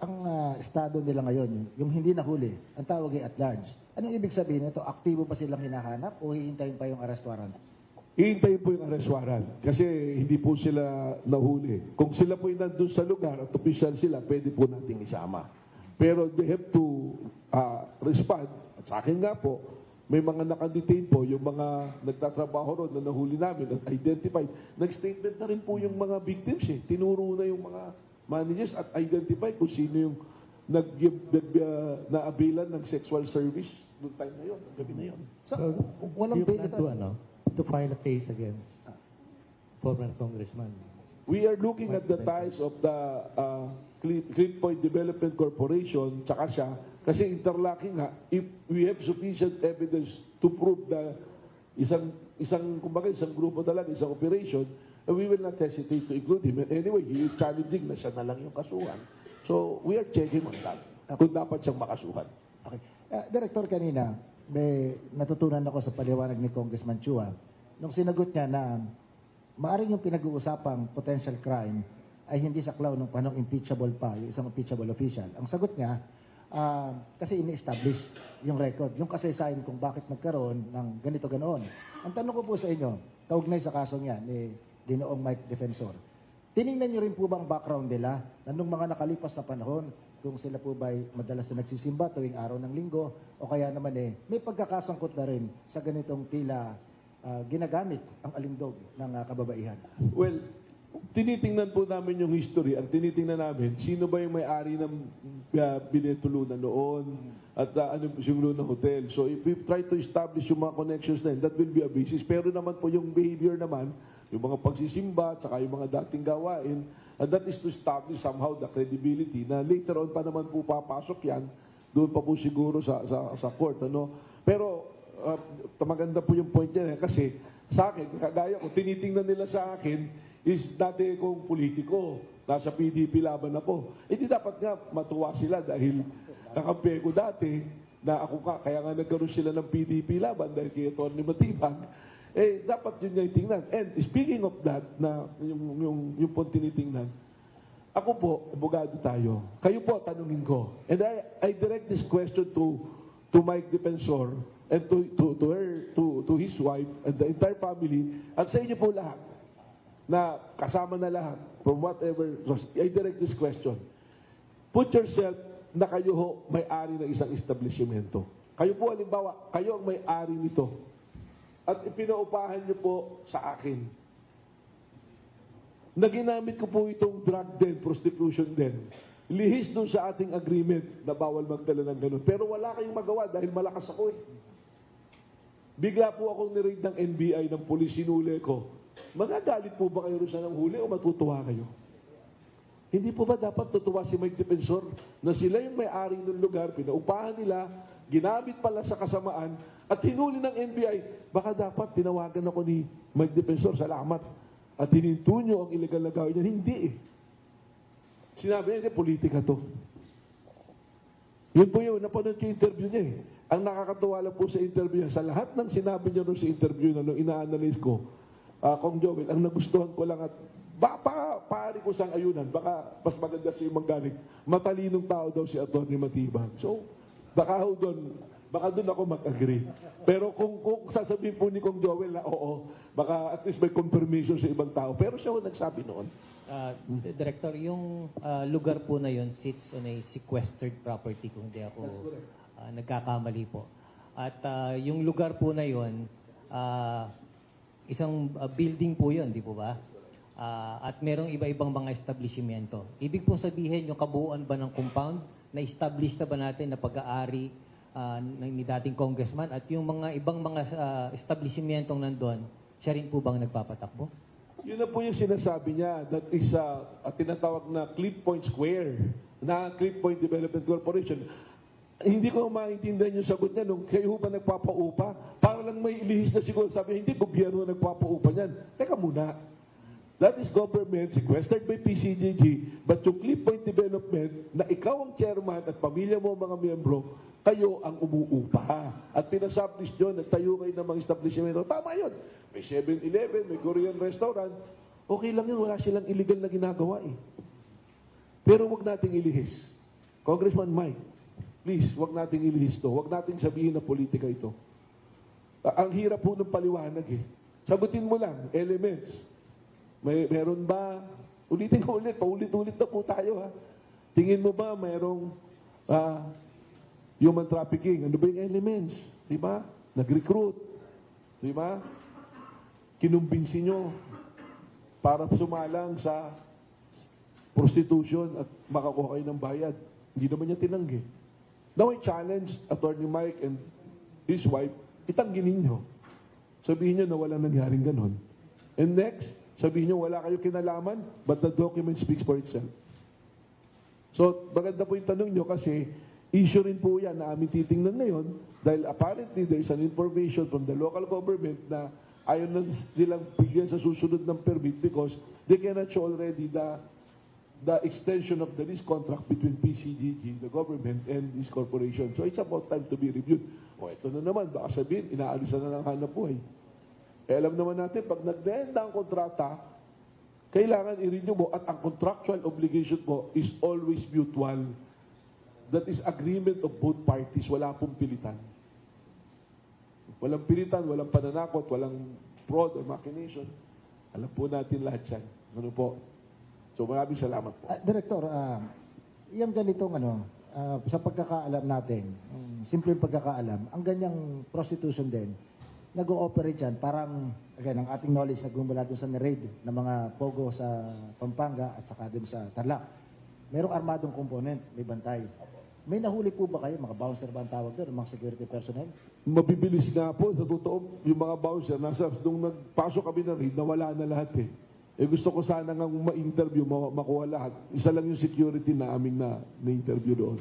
ang estado nila ngayon, yung hindi nahuli, ang tawag ay at large. Anong ibig sabihin nito? Aktibo pa silang hinahanap o hihintayin pa yung arrest warrant? Hihintayin po yung arrest warrant kasi hindi po sila nahuli. Kung sila po yung nandun sa lugar at official sila, pwede po nating isama. Pero they have to respond. At sa akin nga po, may mga nakadetain po, yung mga nagtatrabaho ron na nahuli namin at identified. Nag-statement na rin po yung mga victims eh. Tinuro na yung mga managers at identify kung sino yung na-availan ng sexual service noong time na yun, ang gabi na yun. So, So, walang you plan bail to file a case against former congressman. We are looking at the ties of the Clean Point Development Corporation, tsaka siya, kasi interlocking nga, if we have sufficient evidence to prove na isang grupo talaga, isang operation, we will not hesitate to include him. And anyway, he is challenging na siya na lang yung kasuhan. So, we are checking on that. Kung dapat siyang makasuhan. Okay. Director, kanina, may natutunan ako sa paliwanag ni Congressman Chua nung sinagot niya na maaring yung pinag-uusapang potential crime ay hindi saklaw ng panong impeachable pa, yung isang impeachable official. Ang sagot niya, kasi ini-establish yung record, yung kasaysayan kung bakit nagkaroon ng ganito ganoon. Ang tanong ko po sa inyo, kaugnay sa kasong yan ni Ginoong Mike Defensor, tiningnan niyo rin po ba ang background nila na nung mga nakalipas na panahon, kung sila po ba'y madalas na nagsisimba tuwing araw ng linggo o kaya naman may pagkakasangkot na rin sa ganitong tila ginagamit ang alindog ng kababaihan? Well, tinitingnan po namin yung history. Ang tinitingnan namin, sino ba yung may-ari ng binetulunan noon at ano yung Luna Hotel. So if we try to establish yung mga connections na yun, that will be a basis. Pero naman po yung behavior naman, yung mga pagsisimba, tsaka yung mga dating gawain, and that is to establish somehow the credibility na later on pa naman po papasok yan doon pa po siguro sa court. Ano? Pero maganda po yung point niya kasi sa akin, kagaya ko, tinitingnan nila sa akin is dati kong politiko. Nasa PDP laban ako. Di dapat nga matuwa sila dahil kakampi ko dati na ako kaya nga nagkaroon sila ng PDP laban dahil kay Atty. Matibag. Dapat yun nga yung tingnan. And speaking of that, na yung po tinitingnan, ako po, abogado tayo. Kayo po, tanungin ko. And I direct this question to Mike Defensor and to his wife and the entire family at sa inyo po lahat na kasama na lahat from whatever source. I direct this question. Put yourself na kayo ho may-ari ng isang establishmento. Kayo po, halimbawa, kayo ang may-ari nito. At ipinaupahan niyo po sa akin na ginamit ko po itong drug den, prostitution den. Lihis doon sa ating agreement na bawal magdala ng ganun. Pero wala kayong magawa dahil malakas ako eh. Bigla po akong niraid ng NBI, ng pulis, sinuli ko. Magagalit po ba kayo rin sa ng huli o matutuwa kayo? Hindi po ba dapat tutuwa si Mike Defensor na sila yung may-ari ng lugar, pinaupahan nila, ginamit pala sa kasamaan, at hinuli ng NBI, baka dapat tinawagan ako ni Mike Defensor, salamat. At hininto nyo ang illegal na gawin niya. Hindi eh. Sinabi niya, politika to. Yun po yun, napanood yung interview niya eh. Ang nakakatuwa lang po sa interview niya, sa lahat ng sinabi niya nung sa interview na nung ina-analyze ko, Kong Joel, ang nagustuhan ko lang at baka pari ko sang ayunan, baka mas maganda sa imong galing. Matalinong tao daw si Atty. Matibag. So, baka doon ako mag-agree. Pero kung sasabihin po ni Kong Joel na oo, baka at least may confirmation sa ibang tao. Pero siya nagsabi noon. Director, yung lugar po na yun sits on a sequestered property kung di ako nagkakamali po. At yung lugar po na yun, isang building po yun, di po ba? At merong iba-ibang mga establishmento. Ibig pong sabihin, yung kabuuan ba ng compound, na-establish na ba natin na pag-aari ni dating congressman at yung mga ibang mga establishmentong nandun, siya rin po bang nagpapatakbo? Yun na po yung sinasabi niya. That is tinatawag na Cliff Point Square, na Cliff Point Development Corporation. Hindi ko maintindihan yung sagot niya nung kayo ba nagpapaupa? Para lang may ilihis na siguro. Sabi, hindi, gobyerno nagpapaupa niyan. Teka muna. That is government sequestered by PCGG, but yung Cliff Point Development, na ikaw ang chairman at pamilya mo mga miyembro, kayo ang umuupa. At pinasablish nyo, nagtayo kayo ng mga establishment. Tama yun. May 7-Eleven, may Korean restaurant. Okay lang yun, wala silang illegal na ginagawa eh. Pero wag nating ilihis. Congressman Mike, please, wag nating ilihis to. Wag nating sabihin na politika ito. Ang hirap po ng paliwanag eh. Sagutin mo lang, elements. Meron ba? Ulitin ko ulit, paulit-ulit na po tayo ha. Tingin mo ba mayroong human trafficking? Ano ba yung elements? Diba? Nag-recruit. Diba? Kinumbinsi nyo para sumalang sa prostitution at makakuha kayo ng bayad. Hindi naman niya tinanggi. Now I challenge Atty. Mike and his wife, itanggi ninyo. Sabihin nyo na walang nangyaring ganon. And next, sabihin nyo, wala kayo kinalaman, but the document speaks for itself. So, maganda po yung tanong nyo kasi issue rin po yan na aming titingnan ngayon dahil apparently there is an information from the local government na ayaw na silang bigyan sa susunod ng permit because they cannot show already the extension of the lease contract between PCGG, the government, and this corporation. So, it's about time to be reviewed. O, ito na naman, baka sabihin, inaalisan na ng hanap buhay. Alam naman natin, pag nagdenda ang kontrata, kailangan i-renew mo at ang contractual obligation mo is always mutual. That is agreement of both parties. Wala pong pilitan. Walang pilitan, walang pananakot, walang fraud or machination. Alam po natin lahat yan. Ano po? So maraming salamat po. Director, yung ganitong sa pagkakaalam natin, simple pagkakaalam, ang ganyang prostitution din, nag-ooperate yan, parang, again, ang ating knowledge nagmumula doon sa raid ng mga pogo sa Pampanga at saka doon sa Tarlac. Merong armadong component, may bantay. May nahuli po ba kayo, mga bouncer ba ang tawag doon, mga security personnel? Mabibilis nga po, sa totoo, yung mga bouncer, nung nagpasok kami ng raid, nawala na lahat eh. Gusto ko sana nga ma-interview, makuha lahat. Isa lang yung security na aming na-interview doon.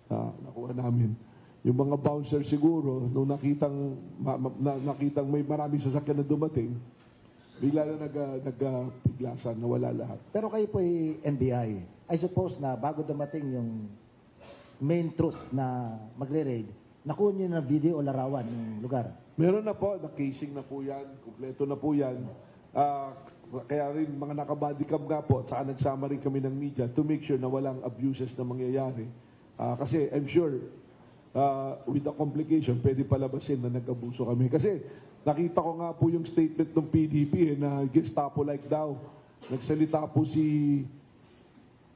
nakuha namin. Yung mga bouncer siguro, nung nakitang may maraming sasakyan na dumating, bigla na nagpiglasan, nawala lahat. Pero kayo po ay NBI. I suppose na bago dumating yung main troop na magre-raid, nakuha niyo na video o larawan ng lugar. Meron na po, na-casing na po yan, kumpleto na po yan. Kaya rin mga naka-bodycam nga po, at saka nagsama rin kami ng media to make sure na walang abuses na mangyayari. Kasi I'm sure, with the complication, pwede palabasin na nag-abuso kami. Kasi nakita ko nga po yung statement ng PDP na Gestapo-like daw. Nagsalita po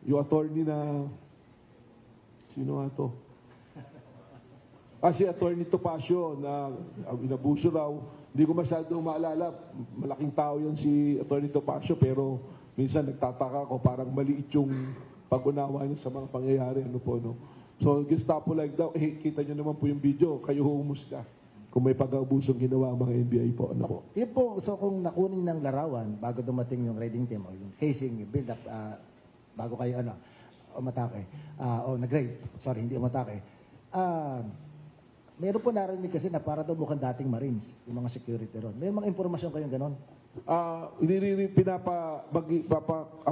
yung attorney na, sino nga to? Si Attorney Topacio na inabuso raw. Hindi ko masyadong maalala. Malaking tao yan si Attorney Topacio, pero minsan nagtataka ko parang maliit yung pag-unawa niya sa mga pangyayari. Ano po, no? So, Gestapo like daw, kita nyo naman po yung video, kayo humusga kung may pag-abusong ginawa ang mga NBI po. Ano po? Yun po, so kung nakunin ng larawan bago dumating yung raiding team o yung casing, build up, bago kayo umatake, o nag-raid, sorry, hindi umatake, meron po narinig kasi na para daw mukhang dating Marines, yung mga security ron. May mga impormasyon kayong ganon? Ang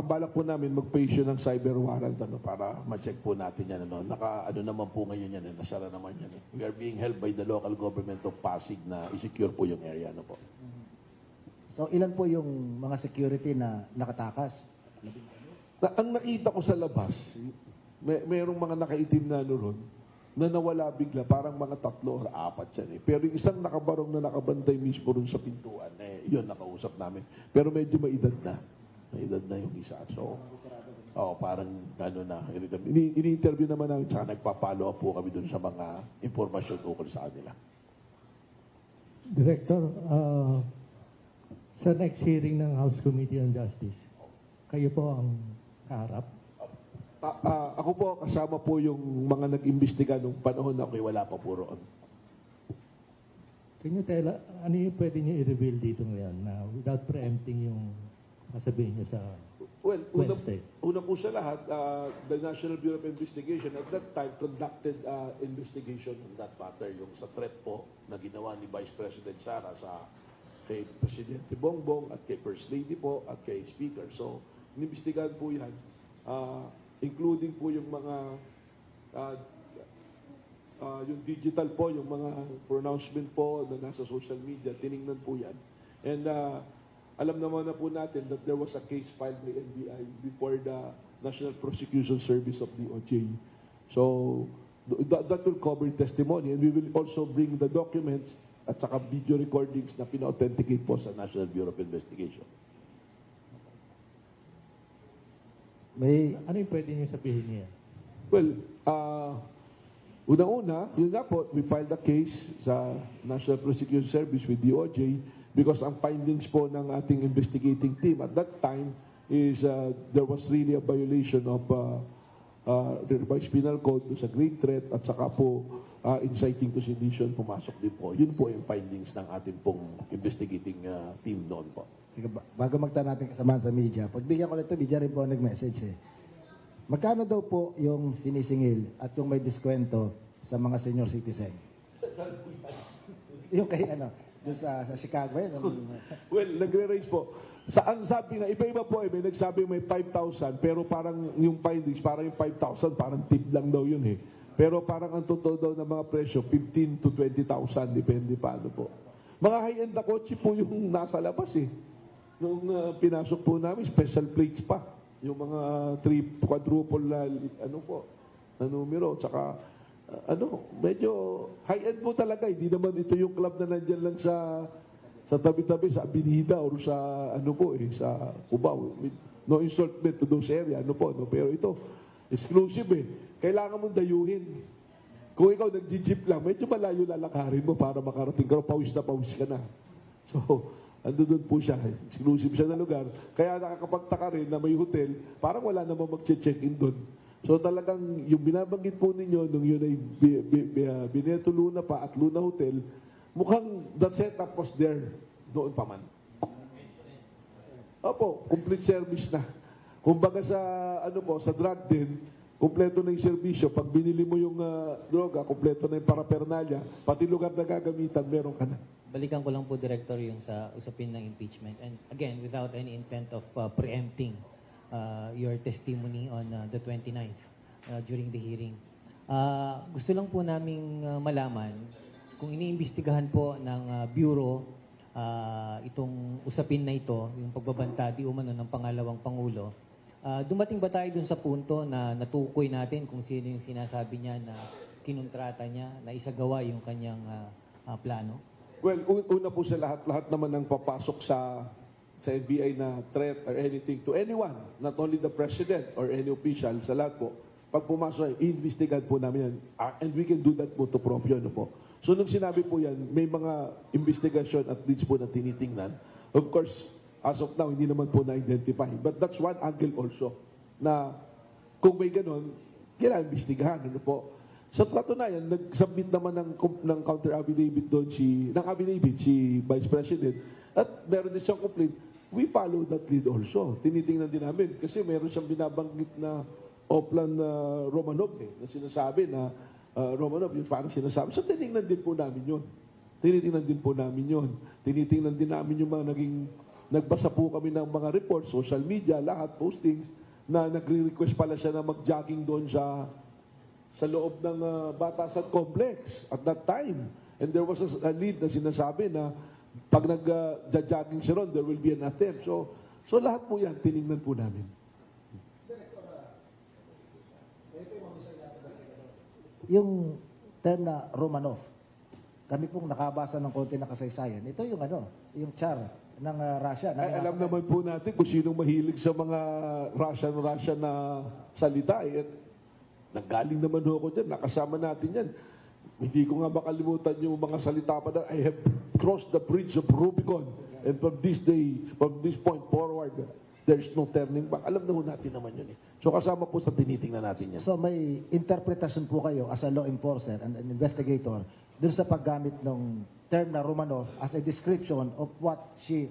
balak po namin mag-issue ng cyber warrant para ma-check po natin yan. Ano naman po ngayon yan, nasara naman yan. We are being held by the local government of Pasig na i-secure po yung area. Ano po. So ilan po yung mga security na nakatakas? Ang nakita ko sa labas, mayroong mga nakaitim na ron, na nawala bigla, parang mga 3 or 4 yan eh. Pero yung isang nakabarong na nakabantay mismo rin sa pintuan, yun, nakausap namin. Pero medyo may edad na. May edad na yung isa. So, parang na. Ini-interview naman namin, tsaka nagpa-follow up po kami dun sa mga impormasyon ukol sa kanila. Director, sa next hearing ng House Committee on Justice, kayo po ang kaharap? Ako po, kasama po yung mga nag-imbestiga nung panahon na ako'y wala pa po roon. Can you tell, ano yung pwede niyo i-reveal dito ngayon na without preempting yung sasabihin niyo sa Wednesday? Una po sa lahat, the National Bureau of Investigation at that time conducted investigation on that matter, yung sa threat po na ginawa ni Vice President Sara kay Presidente Bongbong at kay First Lady po at kay Speaker. So, inimbestigahan po yan. Including po yung mga yung digital po, yung mga pronouncement po na nasa social media, tiningnan po yan. And alam naman na po natin that there was a case filed by NBI before the National Prosecution Service of DOJ. So, that will cover testimony and we will also bring the documents at saka video recordings na pina-authenticate po sa National Bureau of Investigation. Ano yung pwede niyo sabihin niya? Well, una-una, yun nga po, we filed a case sa National Prosecution Service with DOJ because ang findings po ng ating investigating team at that time is there was really a violation of the revised penal code sa grave threat at saka po inciting to sedition, pumasok din po. Yun po yung findings ng ating pong investigating team noon po. Sige, bago magtanong natin kasamahan sa media, pagbigyan ko nito, media rin po nag-message eh. Magkano daw po yung sinisingil at yung may diskwento sa mga senior citizen? Yung kay yung sa Chicago yun. Well, nagre-raise po. Ang sabi nga, iba-iba po may nagsabi may 5,000 pero parang yung findings, parang yung 5,000 parang tip lang daw yun eh. Pero parang ang totoo daw ng mga presyo, 15 to 20,000, depende paano po. Mga high-end na kotse po yung nasa labas eh. Nung pinasok po namin, special plates pa. Yung mga quadruple na numero. Tsaka, medyo high-end po talaga. Hindi naman ito yung club na nandyan lang sa tabi-tabi, sa Abinida or sa, sa Cubao. No insult meant to those area, Pero ito, exclusive eh. Kailangan mong dayuhin. Kung ikaw nag-jeep lang, medyo malayo lalakarin mo para makarating ka. Pawis na pawis ka na. So, ando doon po siya. Exclusive siya na lugar. Kaya nakakapagtaka rin na may hotel, parang wala namang mag-check-in doon. So talagang yung binabanggit po ninyo, nung yun ay Bineto Luna pa at Luna Hotel, mukhang that setup was there doon pa man. Opo, complete service na. Kumbaga sa, sa drug din, kumpleto na yung serbisyo. Pag binili mo yung droga, kumpleto na yung paraphernalia, pati lugar na gagamitan, meron ka na. Balikan ko lang po, Director, yung sa usapin ng impeachment. And again, without any intent of preempting your testimony on the 29th during the hearing. Gusto lang po naming malaman kung iniimbestigahan po ng Bureau itong usapin na ito, yung pagbabanta di umano ng pangalawang Pangulo. Dumating ba tayo dun sa punto na natukoy natin kung sino yung sinasabi niya na kinontrata niya, na isagawa yung kanyang plano? Well, una po sa lahat naman ng papasok sa NBI na threat or anything to anyone, not only the President or any official, sa lahat po, pag pumasok, i-investigahan po namin yan. And we can do that po to proprio, no po. So, nung sinabi po yan, may mga investigation at least po na tinitingnan. Of course, as of now, hindi naman po na-identify. But that's one angle also, na kung may ganun, kailangan investigahan, ano po. Sa katunayan, nag-submit naman ng counter-affidavit doon si Vice President, at meron din siyang complaint. We follow that lead also. Tinitingnan din namin. Kasi meron siyang binabanggit na Oplan Romanov, na sinasabi na Romanov, yung parang sinasabi. So, tinitingnan din po namin yun. Tinitingnan din namin yung mga nagbasa po kami ng mga reports, social media, lahat, postings, na nagre-request pala siya na mag-jogging doon sa loob ng Batasan Complex at that time. And there was a lead na sinasabi na pag nag-jogging siya ron, there will be an attempt. So lahat po yan, tinignan po namin. Yung term na Romanov, kami pong nakabasa ng konti na kasaysayan. Ito yung yung Tsar ng Russia. Ay, alam naman po natin kung sinong mahilig sa mga Russian na salita. Nanggaling naman ako dyan, nakasama natin yan. Hindi ko nga makalimutan yung mga salita pa na, I have crossed the bridge of Rubicon. And from this point forward, there's no turning back. Alam natin naman yun eh. So kasama po sa tinitingnan natin yan. So may interpretation po kayo as a law enforcer and an investigator dun sa paggamit ng term na Romanov as a description of what she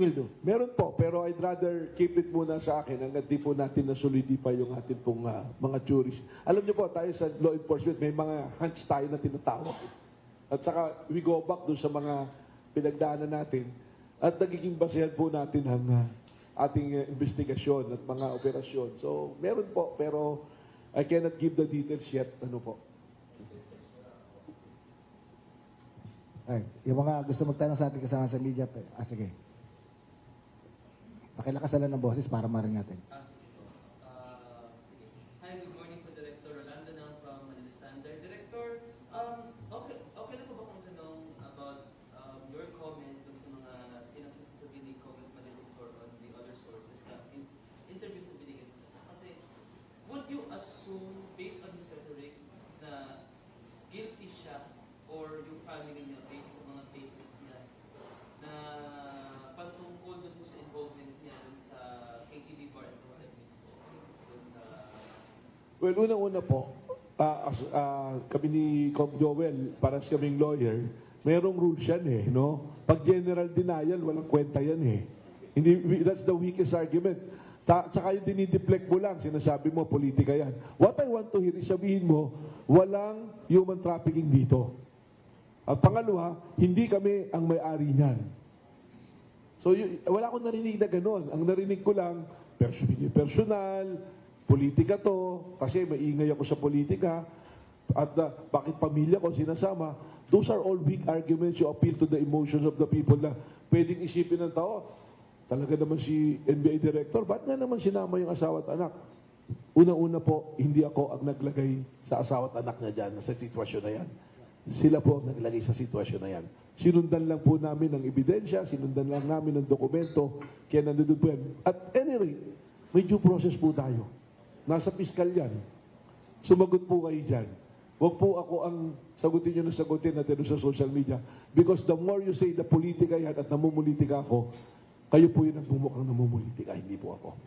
will do. Meron po, pero I'd rather keep it muna sa akin hanggang di po natin na-solidify yung ating pong mga juries. Alam niyo po, tayo sa law enforcement, may mga hunch tayo na tinatawag. At saka, we go back doon sa mga pinagdaanan natin at nagiging basehan po natin ang ating investigasyon at mga operasyon. So, meron po, pero I cannot give the details yet. Ano po? Ay, yung mga gusto magtanong sa ating kasama sa media, sige. Pakilakasalan ng boses para marinig natin. Sige. Hi, good morning po, Director Rolando Nang from Manila Standard. Director, okay lang po ba kung tanong about your comment dun sa mga pinagsasabi ni Congressman Lizor on the other sources na interviews na binigay sa kanya? Kasi, would you assume, based on his rhetoric, na guilty siya or yung family niya based on mga statements niya na patungkol dun po sa involvement niya dun sa KTV bar at sa hotel mismo dun sa... Well, unang-una po, kami ni Com Joel, para sa kaming lawyer, merong rules yan eh, no? Pag general denial, walang kwenta yan eh. That's the weakest argument. Tsaka yung dinideflect mo lang, sinasabi mo, politika yan. What I want to hear is sabihin mo, walang human trafficking dito. At pangalawa, hindi kami ang may-ari niyan. So, wala akong narinig na gano'n. Ang narinig ko lang, personal, politika to, kasi maingay ako sa politika, at bakit pamilya ko sinasama. Those are all weak arguments. You appeal to the emotions of the people na pwedeng isipin ng tao, talaga naman si NBI Director, ba't nga naman sinama yung asawa at anak? Una-una po, hindi ako ang naglagay sa asawa at anak niya dyan, sa sitwasyon na yan. Sila po ang naglagay sa sitwasyon na yan. Sinundan lang po namin ng ebidensya, sinundan lang namin ng dokumento, kaya nandun po yan. At any rate, may due process po tayo. Nasa piskal yan. Sumagot po kayo dyan. Huwag po ako ang sagutin nyo na sagutin natin sa social media. Because the more you say na politika yan at namumulitika ako, kayo po yun ang bumukhang namumulitika, hindi po ako.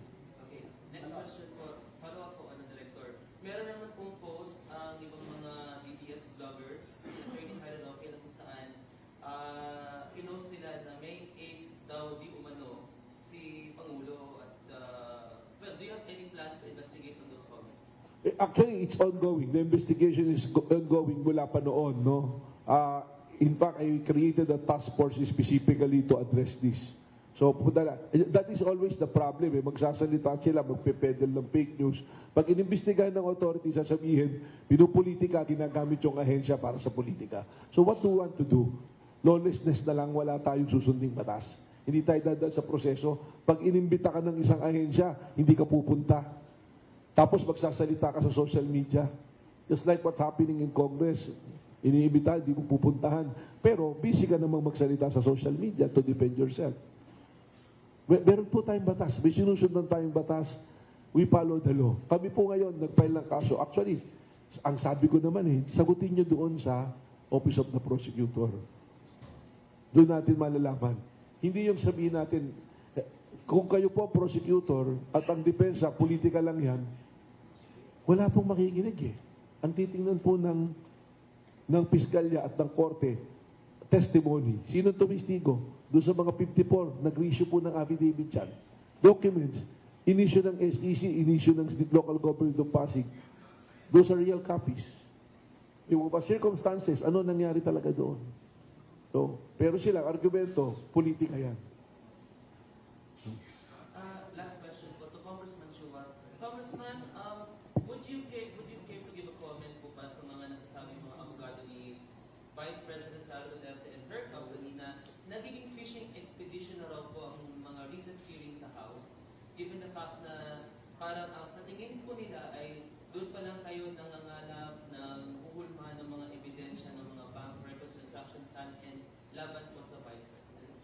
Okay, next question po. Follow up po, Director. Meron naman pong post ang ibang mga DPS vloggers, Attorney Hiram Lopez, na kung saan pinost nila na may ace daw di umano si Pangulo at well, do you have any plans to investigate on those vloggers? Actually, it's ongoing. The investigation is ongoing mula pa noon, no? In fact, I created a task force specifically to address this. So, that is always the problem. Magsasalita sila, magpepedal ng fake news. Pag inimbestigahan ng authority, sasabihin, pinupolitika, ginagamit yung ahensya para sa politika. So, what do we want to do? Lawlessness na lang, wala tayong susunding batas. Hindi tayo dadal sa proseso. Pag inimbita ka ng isang ahensya, hindi ka pupunta. Tapos magsasalita ka sa social media. Just like what's happening in Congress. Iniimbita, hindi mo pupuntahan. Pero busy ka namang magsalita sa social media to defend yourself. Meron po tayong batas. May sinusunod tayong batas. We follow the law. Kami po ngayon, nag-file ng kaso. Actually, ang sabi ko naman sagutin nyo doon sa Office of the Prosecutor. Doon natin malalaman. Hindi yung sabihin natin, kung kayo po prosecutor at ang depensa, politika lang yan, wala pong makikinig Ang titingnan po ng piskalya at ng korte, testimony. Sino tumistigo? Doon sa mga 54, nag-issue po ng affidavit yan. Documents, inisyu ng SEC, inisyu ng local government of Pasig. Those are real copies. Yung mga circumstances, ano nangyari talaga doon? So, pero silang argumento, politika yan. Last question po to Congressman Chua. Congressman, would you care to give a comment po pa sa mga nasasabing mga abogado ni Vice President Sara Duterte and her company na nagiging fishing expedition na raw po ang mga recent hearings sa House, given the fact na parang sa tingin po nila ay doon pa lang kayo nangangalap ng uhulma ng mga ebidensya ng mga bank records, transaction, ends laban po sa Vice President.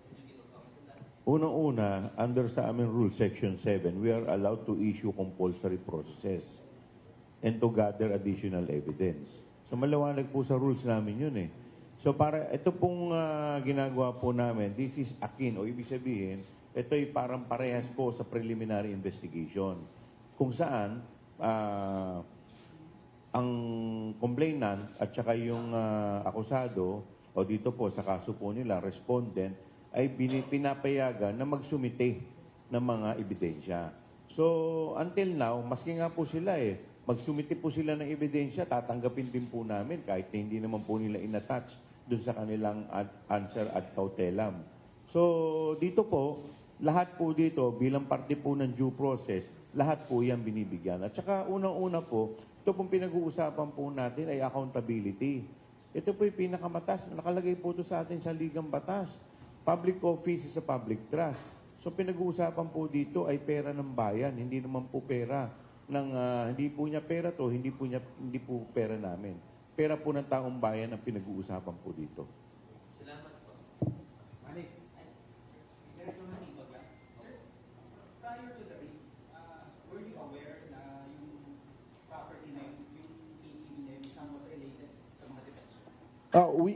Would you give a comment on that? Unang-una, under sa aming rule section 7, we are allowed to issue compulsory processes and to gather additional evidence. So maliwanag po sa rules namin yun So para ito pong ginagawa po namin, this is akin o ibig sabihin, ito ay parang parehas po sa preliminary investigation. Kung saan ang complainant at saka yung akusado o dito po sa kaso po nila, respondent, ay pinapayagan na magsumite ng mga ebidensya. So until now, maski nga po sila magsumite po sila ng ebidensya, tatanggapin din po namin kahit na hindi naman po nila inattach dun sa kanilang answer at cautelam. So, dito po, lahat po dito, bilang parte po ng due process, lahat po yan binibigyan. At saka, unang-una po, ito pong pinag-uusapan po natin ay accountability. Ito po yung pinakamataas. Nakalagay po ito sa atin sa Ligang Batas. Public office is a public trust. So, pinag-uusapan po dito ay pera ng bayan, hindi naman po pera ng hindi po niya pera to, hindi po pera namin. Pera po ng taong bayan ang pinag-uusapan po dito. Salamat po. Mani. Director Mani, sir, prior to the raid, were you aware na yung property na yun, yung PTV na yun, somewhat related sa mga defense?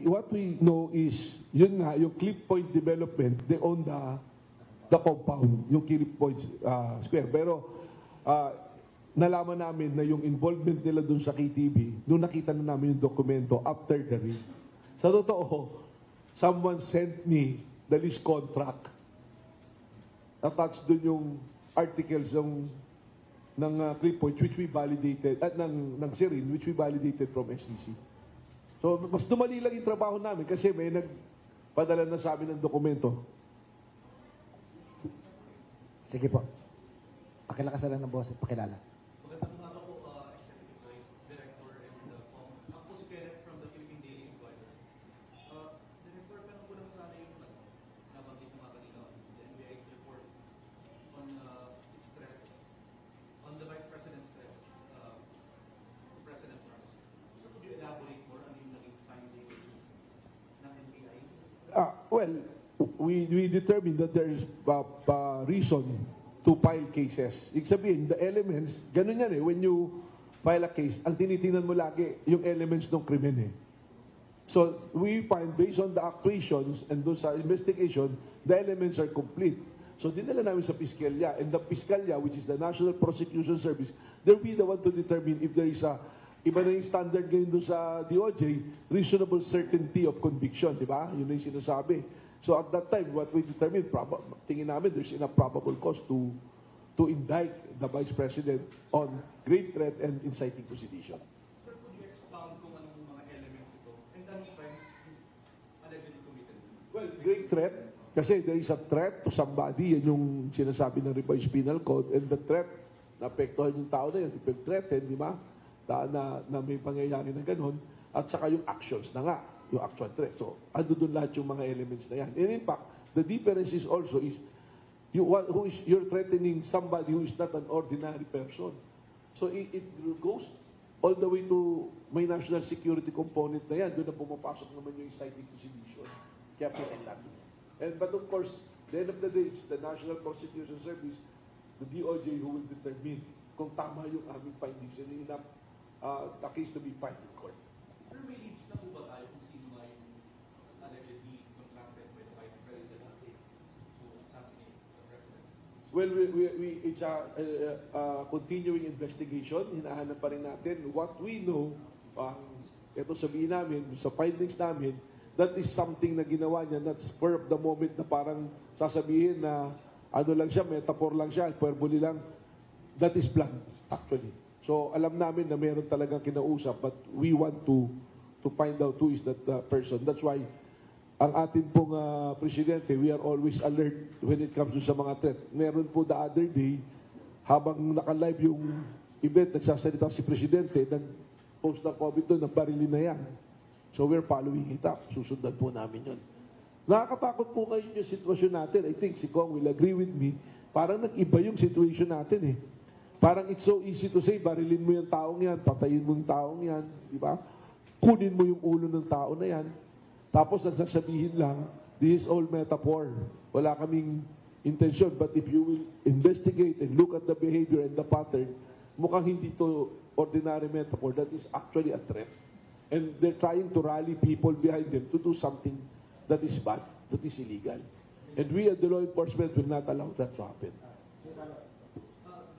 What we know is, yun nga, yung Cliff Point Development, they own the compound, yung Cliff Point Square. Pero, nalaman namin na yung involvement nila dun sa KTV, nung nakita na namin yung dokumento after the raid. Sa totoo, someone sent me the lease contract. Attached dun yung articles ng Cliff Point, which we validated, at ng Sirin, which we validated from SEC. So, mas dumali lang yung trabaho namin kasi may nagpadala na sa amin ng dokumento. Sige po. Pakilakasan lang ng boss at pakilala. Magandang umaga po, Executive Director and Ako po si Kenneth from the Philippine Daily Inquirer. Director, pero po lang sana yung nabanggit na kanina, the NBI's report on its threats, on the Vice President's threats to President Marcos. So could you elaborate more on yung naging findings ng NBI? Well, we determined that there is reason to file cases. Ibig sabihin, the elements, ganun yan when you file a case, ang tinitingnan mo lagi yung elements ng krimen So, we find, based on the actuations and those investigation, the elements are complete. So, dinala namin sa Piskalya. And the Piskalya, which is the National Prosecution Service, they'll be the one to determine if there is iba na yung standard ngayon doon sa DOJ, reasonable certainty of conviction, di ba? Yun na yung sinasabi. So at that time, what we determined, tingin namin there's enough probable cause to to indict the Vice President on grave threat and inciting to sedition. Sir, could you expound kung anong mga elements ito? And anong crimes allegedly committed? Well, grave threat, kasi there is a threat to somebody, yan yung sinasabi ng Revised Penal Code, and the threat, naapektuhan yung tao na yun, ipag-threaten, di ba? Na may pangyayari na ganun, at saka yung actions na nga, yung actual threat. So, ando doon lahat yung mga elements na yan. And in fact, the difference is also is, you're threatening somebody who is not an ordinary person. So, it goes all the way to may national security component na yan. Doon na pumapasok naman yung inciting to sedition. Kaya pinag but of course, the end of the day, it's the National Prosecution Service, the DOJ, who will determine kung tama yung aming findings and enough the case to be filed in court. Sir, may leads na po ba tayo kung sino nga yung allegedly contracted by the Vice President to assassinate the President? Well, it's a continuing investigation. Hinahanap pa rin natin. What we know, ito sabihin namin, sa findings namin, that is something na ginawa niya, not spur of the moment na parang sasabihin na ano lang siya, metaphor lang siya, hyperbole lang. That is planned, actually. So, alam namin na meron talagang kinausap, but we want to find out who is that person. That's why, ang atin pong presidente, we are always alert when it comes to sa mga threat. Meron po the other day, habang naka-live yung event, nagsasalita si presidente, nag-post na COVID doon, nabarilin na yan. So we're following it up. Susundan po namin yun. Nakakatakot po kayo yung sitwasyon natin. I think si Kong will agree with me. Parang nag-iba yung situation natin eh. Parang it's so easy to say, barilin mo yung taong yan, patayin mo yung taong yan, di ba? Kunin mo yung ulo ng tao na yan. Tapos nagsasabihin lang, this is all metaphor. Wala kaming intention. But if you will investigate and look at the behavior and the pattern, mukhang hindi to ordinary metaphor. That is actually a threat. And they're trying to rally people behind them to do something that is bad, that is illegal. And we at the law enforcement will not allow that to happen.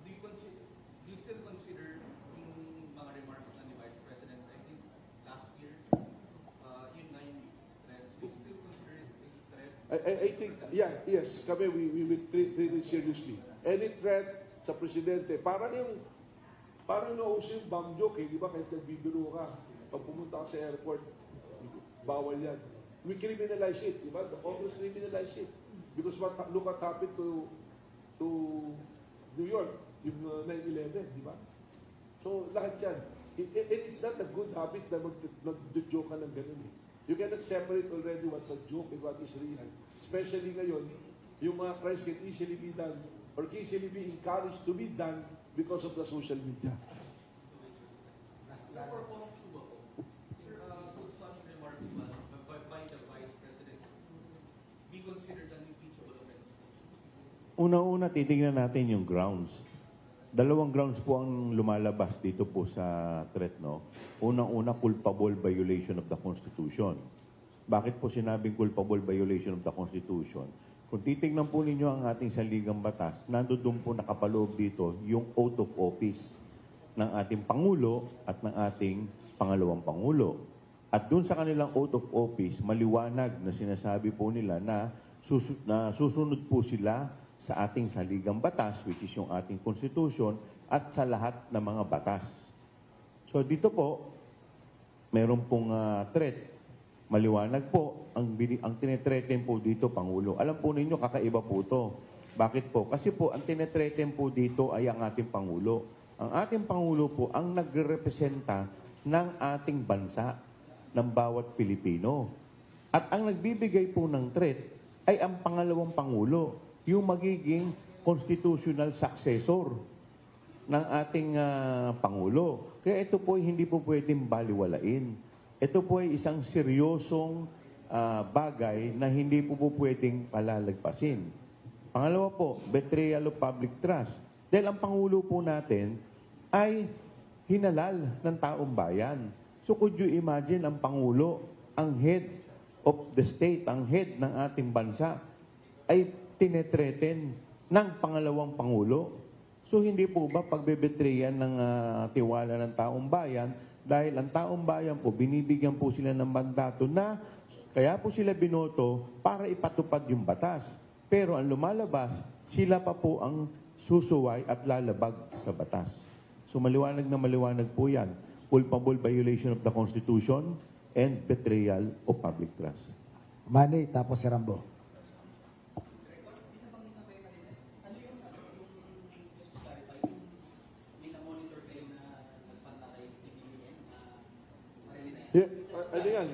Do you still consider yung mga remarks ng Vice President, I think last year, yun na yung threats, do you still consider it a threat? I think, yes, kami, we will treat it seriously. Any threat sa presidente, parang nauso yung bomb joke, di ba? Kahit nagbibiro ka, pag pumunta ka sa airport, bawal yan. We criminalize it, di ba? The Congress criminalize it. Because look what happened to New York, yung 9/11, di ba? So, lahat yan. It's not a good habit na mag-joke ka ng ganun eh. You cannot separate already what's a joke and what is real. Especially ngayon, yung mga crimes can easily be done or can easily be encouraged to be done because of the social media. Sir, for Kong Chuba po, sir, could such remarks by the Vice President be considered an impeachable offense? Una-una, titingnan natin yung grounds. Dalawang grounds po ang lumalabas dito po sa threat, no? Unang-una, culpable violation of the Constitution. Bakit po sinabing culpable violation of the Constitution? Kung titingnan po ninyo ang ating saligang batas, nandoon po nakapaloob dito yung oath of office ng ating Pangulo at ng ating pangalawang Pangulo. At doon sa kanilang oath of office, maliwanag na sinasabi po nila na susunod po sila sa ating saligang batas, which is yung ating Constitution, at sa lahat ng mga batas. So dito po, meron pong threat. Maliwanag po, ang tinetreaten po dito, Pangulo. Alam po ninyo, kakaiba po ito. Bakit po? Kasi po, ang tinetreaten po dito ay ang ating Pangulo. Ang ating Pangulo po ang nagrepresenta ng ating bansa, ng bawat Pilipino. At ang nagbibigay po ng threat ay ang pangalawang Pangulo, yung magiging constitutional successor ng ating Pangulo. Kaya ito po ay hindi po pwedeng baliwalain. Ito po ay isang seryosong bagay na hindi po pwedeng palalagpasin. Pangalawa po, betrayal of public trust. Dahil ang Pangulo po natin ay hinalal ng taong bayan. So could you imagine ang Pangulo, ang head of the state, ang head ng ating bansa, ay tinetreten ng pangalawang Pangulo? So hindi po ba pagbebetrayan ng tiwala ng taong bayan dahil ang taong bayan po, binibigyan po sila ng mandato na kaya po sila binoto para ipatupad yung batas. Pero ang lumalabas, sila pa po ang susuway at lalabag sa batas. So maliwanag na maliwanag po yan. Culpable violation of the Constitution and betrayal of public trust. Manny, tapos si Rambo. Ano yung, just to clarify, yung may na-monitor kayo na nagpanta kayo PBBM marili na yan? Yeah, ano yan?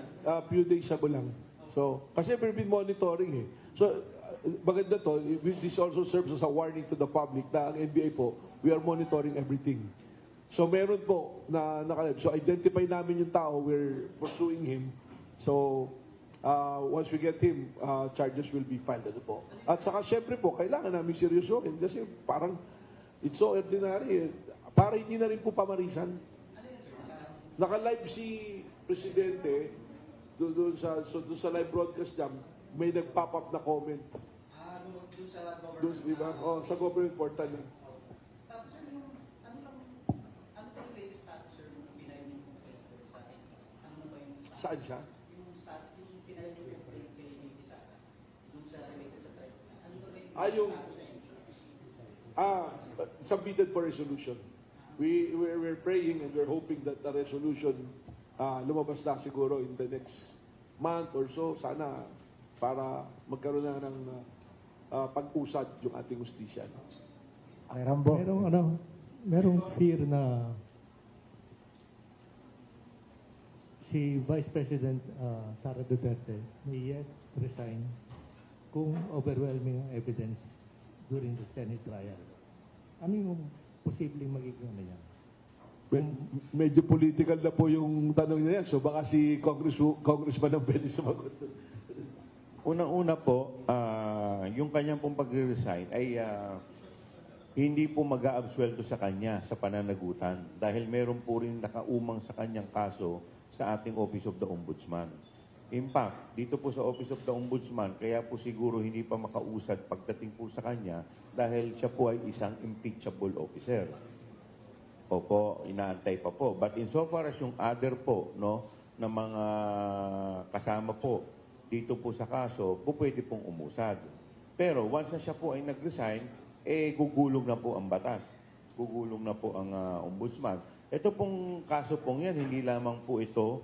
Few days ago lang. So, kasi we've been monitoring eh. So, maganda to, this also serves as a warning to the public na ang NBI po, we are monitoring everything. So, meron po na nakalab. So, identify namin yung tao, we're pursuing him. So, once we get him, charges will be filed. Ano po. At saka, syempre po, kailangan namin seryosohin kasi parang it's so ordinary. Para hindi na rin po pamarisan. Naka-live si Presidente doon sa live broadcast niya, may nag-pop up na comment. Doon sa government. Doon, di ba? Oh, sa government portal niya. Tapos sir, yung, ano bang latest status sir nung pinayin yung complaint sa NBI? Ano ba yung status? Saan siya? Yung pinayin yung complaint kay Navy Sara, doon sa related sa tribe. Ano ba Yung status sa NBI? Submitted for resolution. We're praying and we're hoping that the resolution lumabas na siguro in the next month or so, sana para magkaroon na ng pag-usad yung ating justisya. No? Kay Rambo. Merong fear na si Vice President Sara Duterte may yet resign kung overwhelming ang evidence during the Senate trial. Ano yung posibleng magiging ano yan? Medyo political na po yung tanong na yan. So baka si Congressman ang pwede sumagot. Unang-una po, yung kanyang pong pag-resign ay hindi po mag-a-absuelto sa kanya sa pananagutan dahil meron po rin nakaumang sa kanyang kaso sa ating Office of the Ombudsman. In fact, dito po sa Office of the Ombudsman, kaya po siguro hindi pa makausad pagdating po sa kanya dahil siya po ay isang impeachable officer. Opo, inaantay pa po. But insofar as yung other po, no, na mga kasama po dito po sa kaso, po pwede pong umusad. Pero once na siya po ay nag-resign, gugulong na po ang batas. Gugulong na po ang ombudsman. Ito pong kaso pong yan, hindi lamang po ito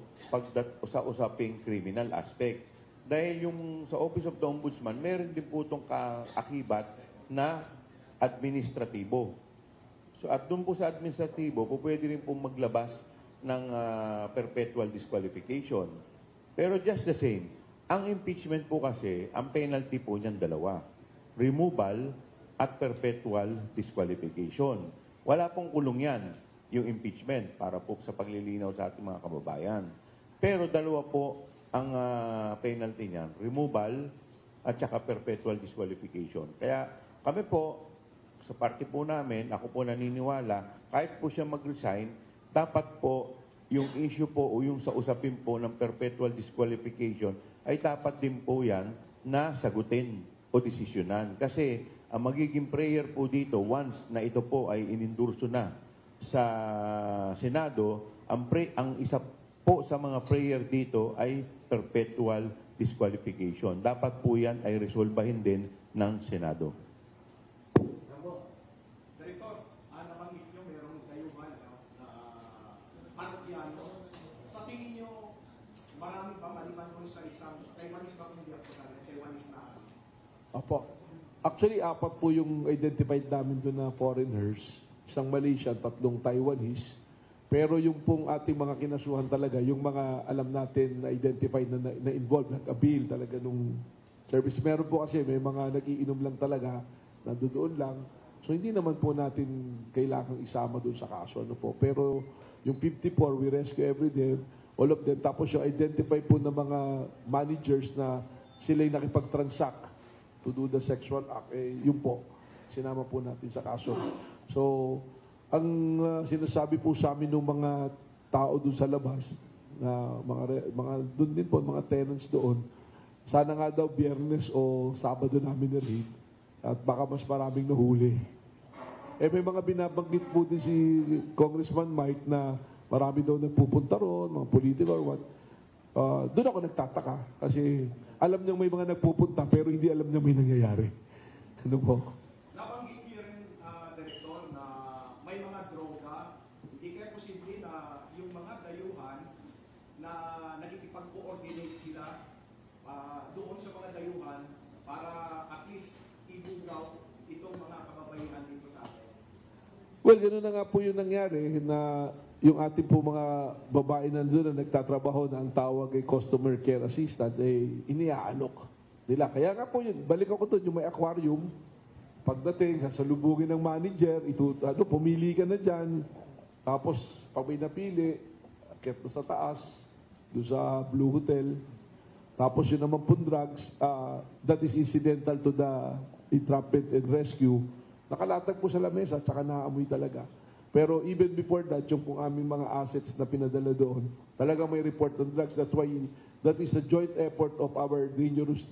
sa usaping criminal aspect. Dahil yung sa Office of the Ombudsman, meron din po itong kaakibat na administratibo. So at doon po sa administratibo, po pwede rin pong maglabas ng perpetual disqualification. Pero just the same, ang impeachment po kasi, ang penalty po niyan dalawa. Removal at perpetual disqualification. Wala pong kulong yan, yung impeachment, para po sa paglilinaw sa ating mga kababayan. Pero dalawa po ang penalty niyan, removal at saka perpetual disqualification. Kaya kami po, sa party po namin, ako po naniniwala, kahit po siya mag-resign, dapat po yung issue po o yung sa usapin po ng perpetual disqualification ay dapat din po yan na sagutin o desisyonan. Kasi ang magiging prayer po dito, once na ito po ay inendurso na sa Senado, ang isa po sa mga prayer dito ay perpetual disqualification. Dapat po yan ay resolbahin din ng Senado. Director, nabanggit nyo meron kayo man na parokyano. Sa tingin nyo, marami ba maliban mo sa isang, kay Manis ba kung hindi ako talaga, kay Manis na Opo. Actually, 4 po yung identified namin doon na foreigners. Isang Malaysian, 3 Taiwanese. Pero yung pong ating mga kinasuhan talaga, yung mga alam natin na identified na involved, nag-appeal talaga nung service. Meron po kasi may mga nag-iinom lang talaga, nandoon lang. So hindi naman po natin kailangang isama doon sa kaso. Ano po. Pero yung 54, we rescue every day, all of them. Tapos yung identify po ng mga managers na sila'y nakipag-transact to do the sexual act, yun po, sinama po natin sa kaso. So, ang sinasabi po sa amin ng mga tao doon sa labas, na mga doon din po, mga tenants doon, sana nga daw Biyernes o Sabado namin na-raid at baka mas maraming nahuli. May mga binabanggit po din si Congressman Mike na marami daw nagpupunta roon, mga political or what. Doon ako nagtataka kasi alam niyang may mga nagpupunta pero hindi alam niya may nangyayari. Ano po? nabanggit nyo rin para at least even out itong mga kababaihan dito sa atin? Well, gano'n na nga po yung nangyari na yung ating po mga babae na doon na nagtatrabaho na ang tawag ay customer care assistant, eh, iniaalok nila. Kaya nga po yun, balik ako doon, yung may aquarium, pagdating, sasalubungin ng manager, ito, pumili ka na dyan, tapos pag may napili, akit na sa taas, doon sa Blue Hotel, tapos yun naman pong drugs, that is incidental to the entrapment and rescue, nakalatag po sa lamesa at saka naamoy talaga. Pero even before that, yung pong aming mga assets na pinadala doon, talagang may report on drugs. That's why that is a joint effort of our Dangerous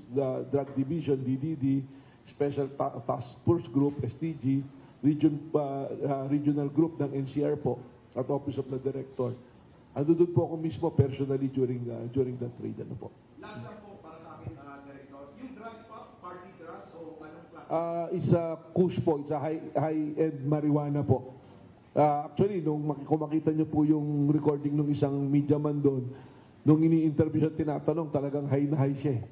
Drug Division, DDD, Special Task Force Group, STG, Regional Group ng NCR po, at Office of the Director. Ando doon po ako mismo personally during that raid. Ano po? Last lang po para sa akin, Director. Yung drugs po, party drugs, o anong klase? It's a kush po. It's a high-end marijuana po. Actually, kung makita niyo po yung recording ng isang media man doon, nung ini-interview siya, tinatanong, talagang high na high siya.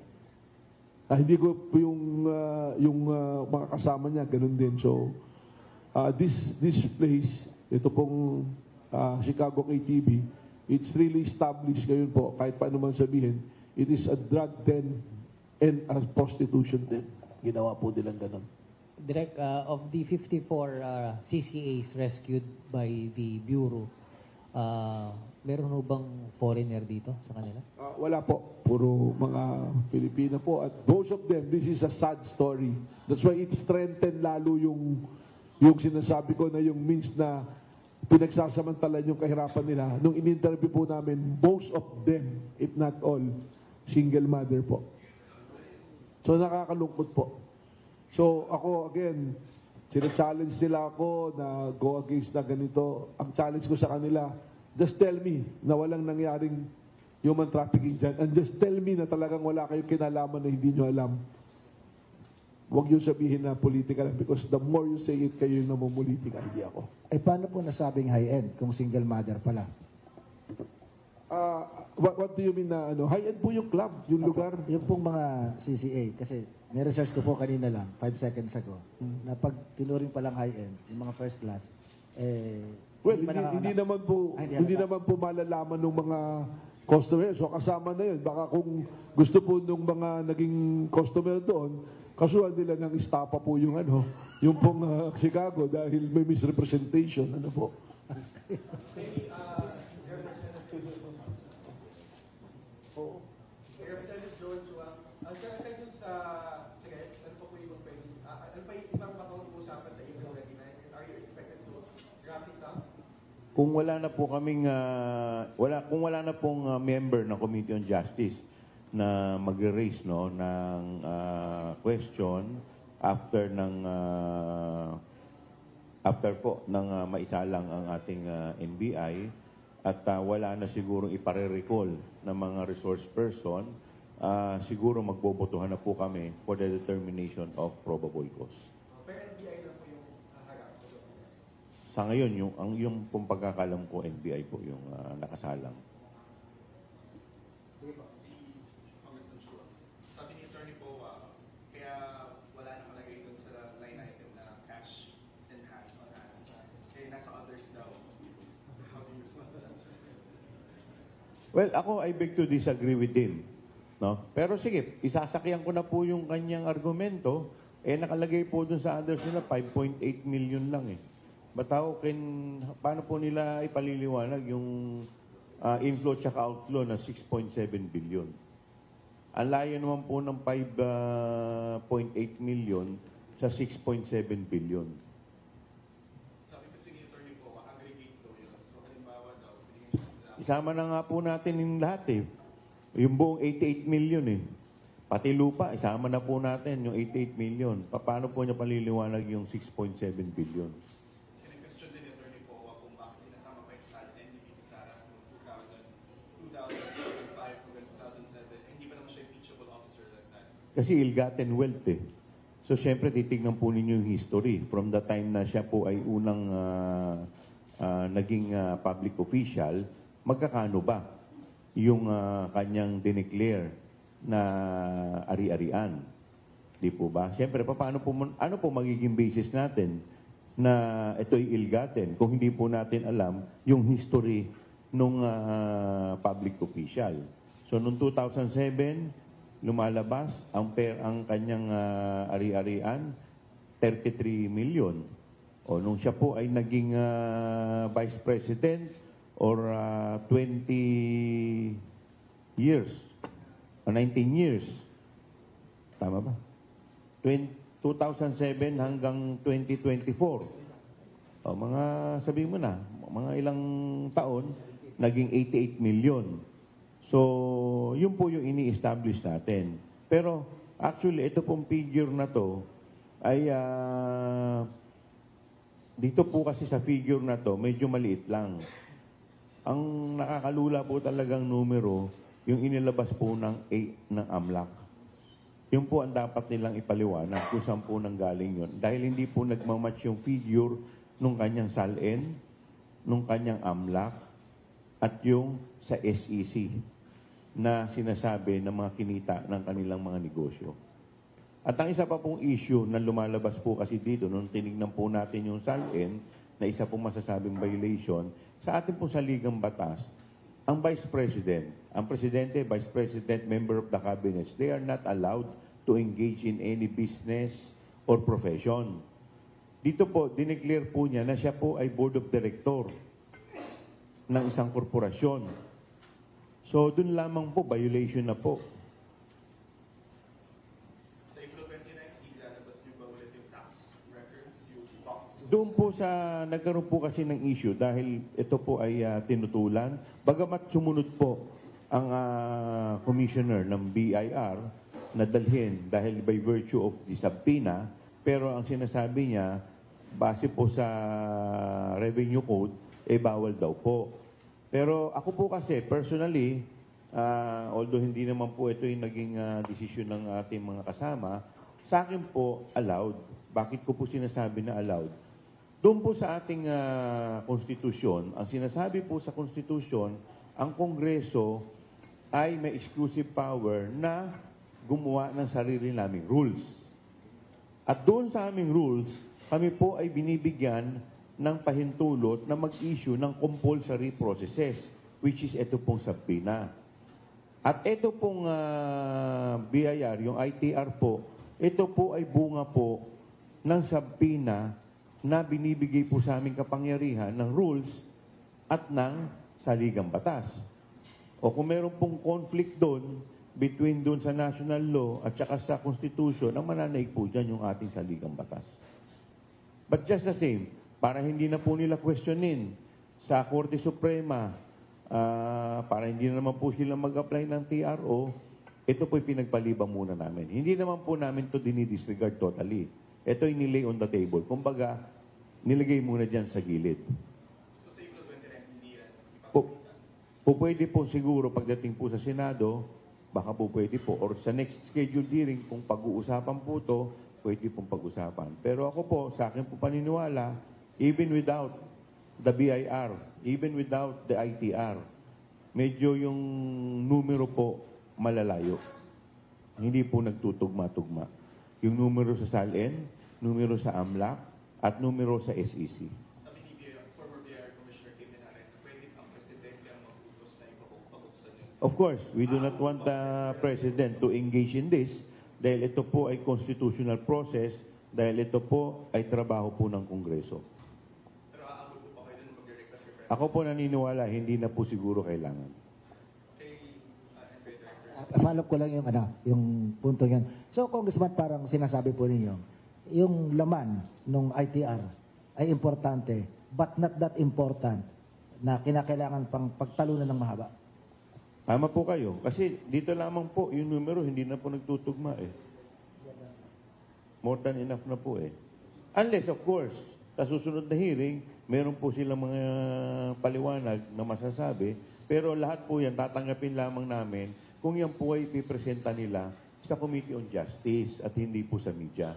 Hindi ko po yung mga kasama niya, ganun din. So, this place, ito pong Chicago KTV, it's really established ngayon po, kahit paano man sabihin, it is a drug den and a prostitution den. Ginawa po nilang ganun. Direk, of the 54 CCAs rescued by the Bureau, meron ho bang foreigner dito sa kanila? Wala po. Puro mga Pilipina po. At most of them, this is a sad story. That's why it strengthened lalo yung sinasabi ko na yung means na pinagsasamantalan yung kahirapan nila. Nung in-interview po namin, most of them, if not all, single mother po. So nakakalungkot po. So ako, again, sina-challenge nila ako na go against na ganito. Ang challenge ko sa kanila, just tell me na walang nangyaring human trafficking dyan. And just tell me na talagang wala kayong kinalaman na hindi nyo alam. Huwag yung sabihin na politika lang because the more you say it, kayo yung namumulitika, hindi ako. Eh, paano po nasabing high-end kung single mother pala? What do you mean na high-end po yung club, yung lugar? Yung pong mga CCA, kasi niresearch ko po kanina lang, 5 seconds ago, na pag tinuring palang high-end, yung mga first class, Well, hindi naman po malalaman ng mga customer. So kasama na yun. Baka kung gusto po ng mga naging customer doon, kasuhan nila ng istapa po yung yung pong Chicago dahil may misrepresentation. Ano po? Representative Joel Chua, sir, aside dun sa threats, ano pa po yung pwedeng, ano pa yung ibang mapag-uusapan sa April 29? And are you expected to wrap it up? Kung wala na po kaming kung wala na pong member ng Committee on Justice na magre-raise ng question after po ng maisalang ang ating NBI at wala na siguro ipare-recall ng mga resource person, siguro magbobotohan na po kami for the determination of probable cause. Pero NBI lang po yung harap. Sa ngayon, yung pong pagkakalam ko, NBI po yung nakasalang. Congressman Chua, sabi ni Attorney Poa, kaya wala na malagay dun sa line item na cash in hand on hand. Kaya nasa others daw. How do you respond to that, sir? Well, ako, I beg to disagree with him. No? Pero sige, isasakyan ko na po yung kanyang argumento. Nakalagay po dun sa others nila, 5.8 million lang eh. Paano po nila ipaliliwanag yung inflow at outflow na 6.7 billion? Ang layo naman po ng 5.8 million sa 6.7 billion. Sabi kasi ni Attorney Poa, aggregate daw yun. So halimbawa daw, Isama na nga po natin yung lahat eh. Yung buong 88 million eh. Pati lupa, isama na po natin yung 88 million. Paano po niya paliliwanag yung 6.7 billion? question din ni Attorney Poa kung bakit sinasama pa yung SAL NDP Sara noong 2005 hanggang 2007. Hindi pa naman siya impeachable officer that time. Kasi ill-gotten wealth eh. So, syempre, titignan po ninyo yung history. From the time na siya po ay unang naging public official, magkakano ba yung kanyang dineclare na ari-arian? Di po ba? Siyempre, ano po magiging basis natin na ito'y ilgatin kung hindi po natin alam yung history nung public official. So, noong 2007, lumalabas ang kanyang ari-arian, 33 million. O nung siya po ay naging vice president or 20 years, o 19 years. Tama ba? 2007 hanggang 2024. O, mga sabihin mo na, mga ilang taon, naging 88 million. So, yun po yung ini-establish natin. Pero, actually, ito pong figure na to ay dito po kasi sa figure na to, medyo maliit lang. Ang nakakalula po talagang numero, yung inilabas po ng AMLAC. Yun po ang dapat nilang ipaliwanag kung saan po nanggaling yun. Dahil hindi po nagmamatch yung figure nung kanyang SALN, nung kanyang AMLAC, at yung sa SEC na sinasabi ng mga kinita ng kanilang mga negosyo. At ang isa pa pong issue na lumalabas po kasi dito, nung tinignan po natin yung SALN, na isa pong masasabing violation, sa ating pong saligang batas, ang Vice President, ang Presidente, Vice President, Member of the Cabinets, they are not allowed to engage in any business or profession. Dito po, dineclare po niya na siya po ay Board of Director ng isang korporasyon. So, dun lamang po, violation na po. Sa April 29, ilalabas niyo ba ulit yung tax records, yung box? Doon po sa, nagkaroon po kasi ng issue dahil ito po ay tinutulan. Bagamat sumunod po ang commissioner ng BIR na dalhin dahil by virtue of the subpoena, pero ang sinasabi niya, base po sa revenue code, bawal daw po. Pero ako po kasi, personally, although hindi naman po ito yung naging desisyon ng ating mga kasama, sa akin po, allowed. Bakit ko po sinasabi na allowed? Doon po sa ating konstitusyon, ang sinasabi po sa konstitusyon, ang Kongreso ay may exclusive power na gumawa ng sarili naming rules. At doon sa aming rules, kami po ay binibigyan ng pahintulot na mag-issue ng compulsory processes, which is ito pong subpoena. At ito pong BIR, yung ITR po, ito po ay bunga po ng subpoena na binibigay po sa aming kapangyarihan ng rules at ng saligang batas. O kung meron pong conflict doon, between doon sa national law at saka sa constitution, ang mananaig po dyan yung ating saligang batas. But just the same, para hindi na po nila questionin sa Korte Suprema, para hindi na naman po sila mag-apply ng TRO, ito po'y pinagpalibang muna namin. Hindi naman po namin to dinidisregard totally. Ito'y nilay on the table. Kumbaga, nilagay muna dyan sa gilid. So sa April 29, hindi yan Pwede po siguro pagdating po sa Senado, baka po pwede po. Or sa next scheduled hearing, kung pag-uusapan po to, pwede pong pag-usapan. Pero ako po, sa akin po paniniwala, even without the BIR, even without the ITR, medyo yung numero po malalayo. Hindi po nagtutugma-tugma. Yung numero sa SALN, numero sa AMLAC, at numero sa SEC. Sabi ni former BIR Commissioner Kim Menares, pwede ang presidente ang mag-utos na ipapagpaguksan yun. Of course, we do not want the President to engage in this dahil ito po ay constitutional process, dahil ito po ay trabaho po ng Kongreso. Pero aabot po pa kayo dun mag-request kay President? Ako po naniniwala, hindi na po siguro kailangan. Kay NBI Director. Follow ko lang yung punto yan. So, Congressman, parang sinasabi po ninyo, yung laman ng ITR ay importante, but not that important na kinakailangan pang pagtalunan ng mahaba. Tama po kayo. Kasi dito lamang po, yung numero hindi na po nagtutugma eh. More than enough na po eh. Unless, of course, sa susunod na hearing, meron po silang mga paliwanag na masasabi, pero lahat po yan tatanggapin lamang namin kung yan po ay ipipresenta nila sa Committee on Justice at hindi po sa media.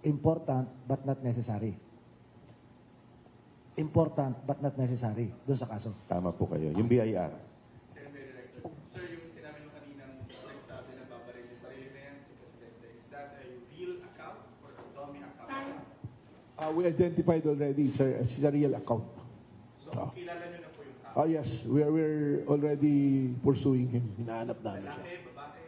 Important but not necessary. Important but not necessary doon sa kaso. Tama po kayo. Yung BIR. NBI Director. Sir, yung sinabi nyo kaninang nagsabi na babarilin na yan si Presidente, is that We identified already, sir, as a real account. So, kilala nyo na po yung tao. Yes, we're already pursuing him. Hinahanap namin siya. Lalaki, babae,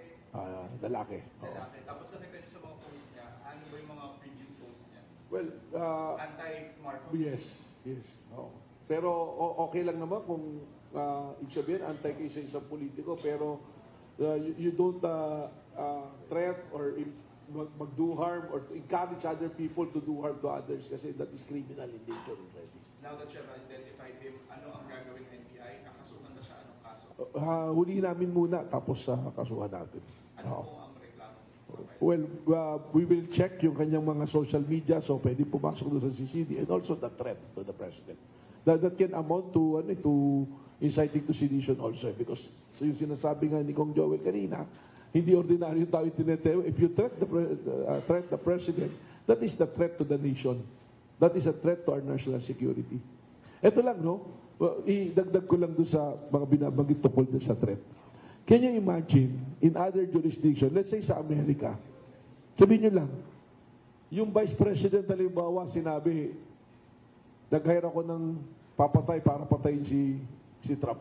Lalaki. Oo. lalaki. Tapos nakita nyo sa mga posts niya, ano ba yung mga previous posts niya? Well, Anti-Marcos? yes. Oo. Pero okay lang naman kung ibig sabihin, antay kayo sa isang politiko, pero you don't threat or mag-do harm or to encourage other people to do harm to others kasi that is criminal in nature already. Now that you have identified him, ano ang gagawin ng NBI? Kakasuhan na siya, anong kaso? Huli namin muna tapos kasuhan natin. Ano Oo. po ang reklamo? Well, we will check yung kanyang mga social media so pwede pumasok doon sa CCD and also the threat to the president. That can amount to inciting to sedition also because so yung sinasabi nga ni Kong Joel kanina, hindi ordinaryo tao yung tineteo. If you threat the president, that is the threat to the nation. That is a threat to our national security. Ito lang, no? Idagdag ko lang doon sa mga binabanggit tungkol doon sa threat. Can you imagine, in other jurisdiction, let's say sa Amerika, sabihin nyo lang, yung vice president, halimbawa, sinabi, nag-hire ako ng papatay para patayin si Trump.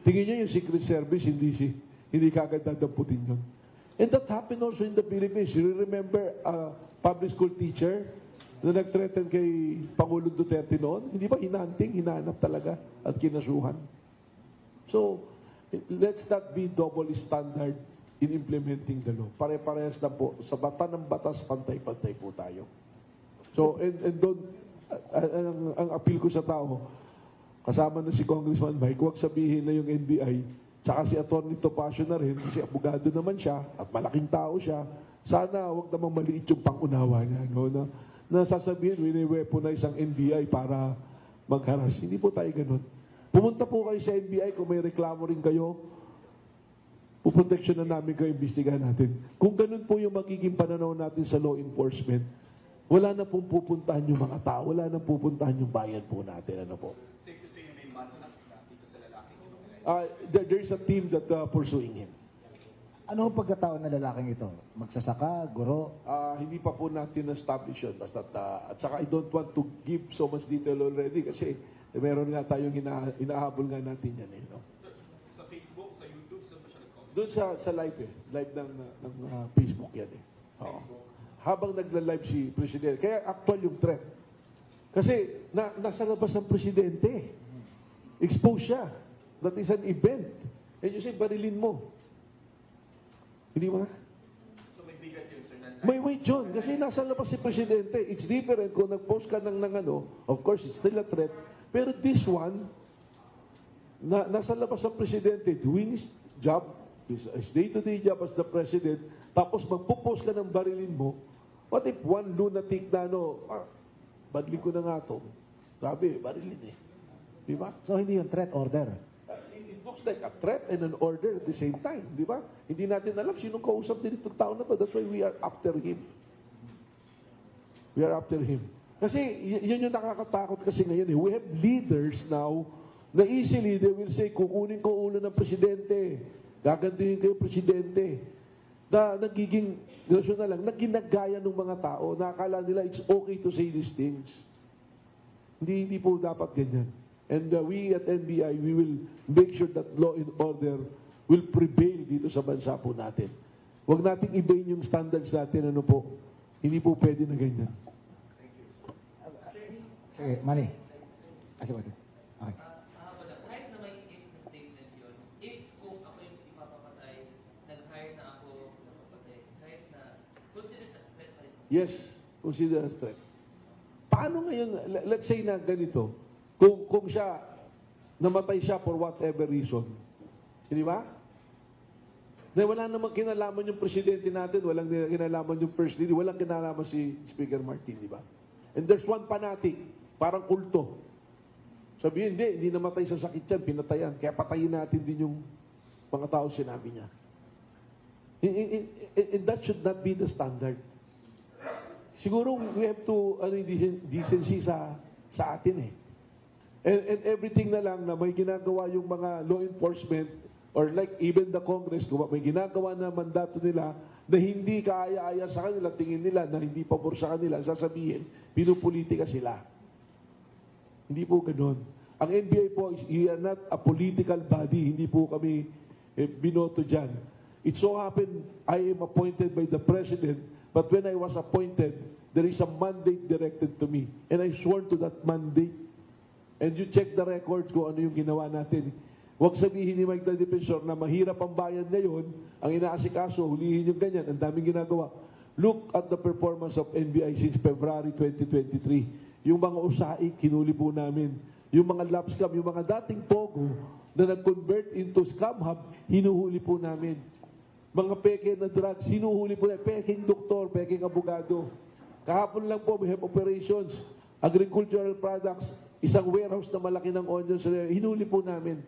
Tingin niyo yung Secret Service, hindi kagad dadamputin yun. And that happened also in the Philippines. You remember a public school teacher na nag-threaten kay Pangulong Duterte noon? Hindi ba hinahanap talaga at kinasuhan? So, let's not be double standard in implementing the law. Pare-parehas na po. Sa bata ng batas, pantay-pantay po tayo. So, and don't, ang appeal ko sa tao, kasama na si Congressman Mike, huwag sabihin na yung NBI, tsaka si Atty. Topacio na rin, kasi abogado naman siya, at malaking tao siya, sana huwag namang maliit yung pangunawa niya, no? Na sasabihin, wini-weaponize ang NBI para magharas. Hindi po tayo ganun. Pumunta po kayo sa NBI kung may reklamo rin kayo, puproteksyon na namin kayo, imbestigahan natin. Kung ganun po yung magiging pananaw natin sa law enforcement, wala na pong pupuntahan yung mga tao, wala na pupuntahan yung bayan po natin. Ano po? Safe to say may man na dito sa lalaki. There's a team that pursuing him. Ano ang pagkatao ng lalaking ito? Magsasaka, guro? Hindi pa po natin na-establish yun. Basta, at saka I don't want to give so much detail already kasi meron nga tayong inahabol nga natin yan. No? Sa Facebook, sa YouTube, saan ba siya nag-comment? Doon sa live live ng Facebook yan Oo. Habang nagla-live si Presidente. Kaya actual yung threat. Kasi nasa labas ang Presidente. Expose siya. That is an event. And you say, barilin mo. Hindi ba? So may bigat yun, sir. May weight yun. Kasi nasa labas si Presidente. It's different kung nag-post ka ng of course, it's still a threat. Pero this one, nasa labas ang Presidente doing his job, his day-to-day job as the President, tapos magpo-post ka ng barilin mo, what if one lunatic na badlin ko na nga to. Grabe, barilin Di ba? So, hindi yung threat order. It looks like a threat and an order at the same time. Di ba? Hindi natin alam sinong kausap din itong tao na to. That's why we are after him. We are after him. Kasi yun yung nakakatakot kasi ngayon. We have leaders now na easily they will say, kukunin ko ulo ng Presidente. Gagantuhin kayo Presidente. Na nagiging, na lang, na ginagaya ng mga tao na akala nila it's okay to say these things. Hindi po dapat ganyan. And we at NBI, we will make sure that law and order will prevail dito sa bansa po natin. Huwag nating ibayin yung standards natin, ano po. Hindi po pwede na ganyan. Sige, Manny. Kasi ba? Okay. Kahit na may if na statement yun, if kung ako yung ipapapatay, nag-hire na ako napapatay, kahit na considered as threat pa rin. Yes, consider as threat. Paano ngayon, let's say na ganito, kung siya, namatay siya for whatever reason, di ba? Na wala namang kinalaman yung presidente natin, walang kinalaman yung first lady, walang kinalaman si Speaker Martin, di ba? And there's one fanatic, parang kulto. Sabihin, hindi namatay sa sakit yan, pinatayan. Kaya patayin natin din yung mga tao sinabi niya. And that should not be the standard. Siguro we have to decency sa atin And everything na lang na may ginagawa yung mga law enforcement or like even the Congress, kung may ginagawa na mandato nila, na hindi kaaya-aya sa kanila, tingin nila na hindi pabor sa kanila, sasabihin, pinupolitika sila. Hindi po ganun. Ang NBI po, we are not a political body. Hindi po kami binoto dyan. It so happened, I am appointed by the President, but when I was appointed, there is a mandate directed to me. And I sworn to that mandate. And you check the records kung ano yung ginawa natin. Huwag sabihin ni Mike the Defensor na mahirap ang bayan ngayon, ang inaasikaso, hulihin yung ganyan, ang daming ginagawa. Look at the performance of NBI since February 2023. Yung mga usai, kinuli po namin. Yung mga lab scam, yung mga dating POGO na nag-convert into scam hub, hinuhuli po namin. Mga peke na drugs, hinuhuli po namin. Peking doktor, peking abogado. Kahapon lang po, we have operations, agricultural products, isang warehouse na malaki ng onions, hinuli po namin.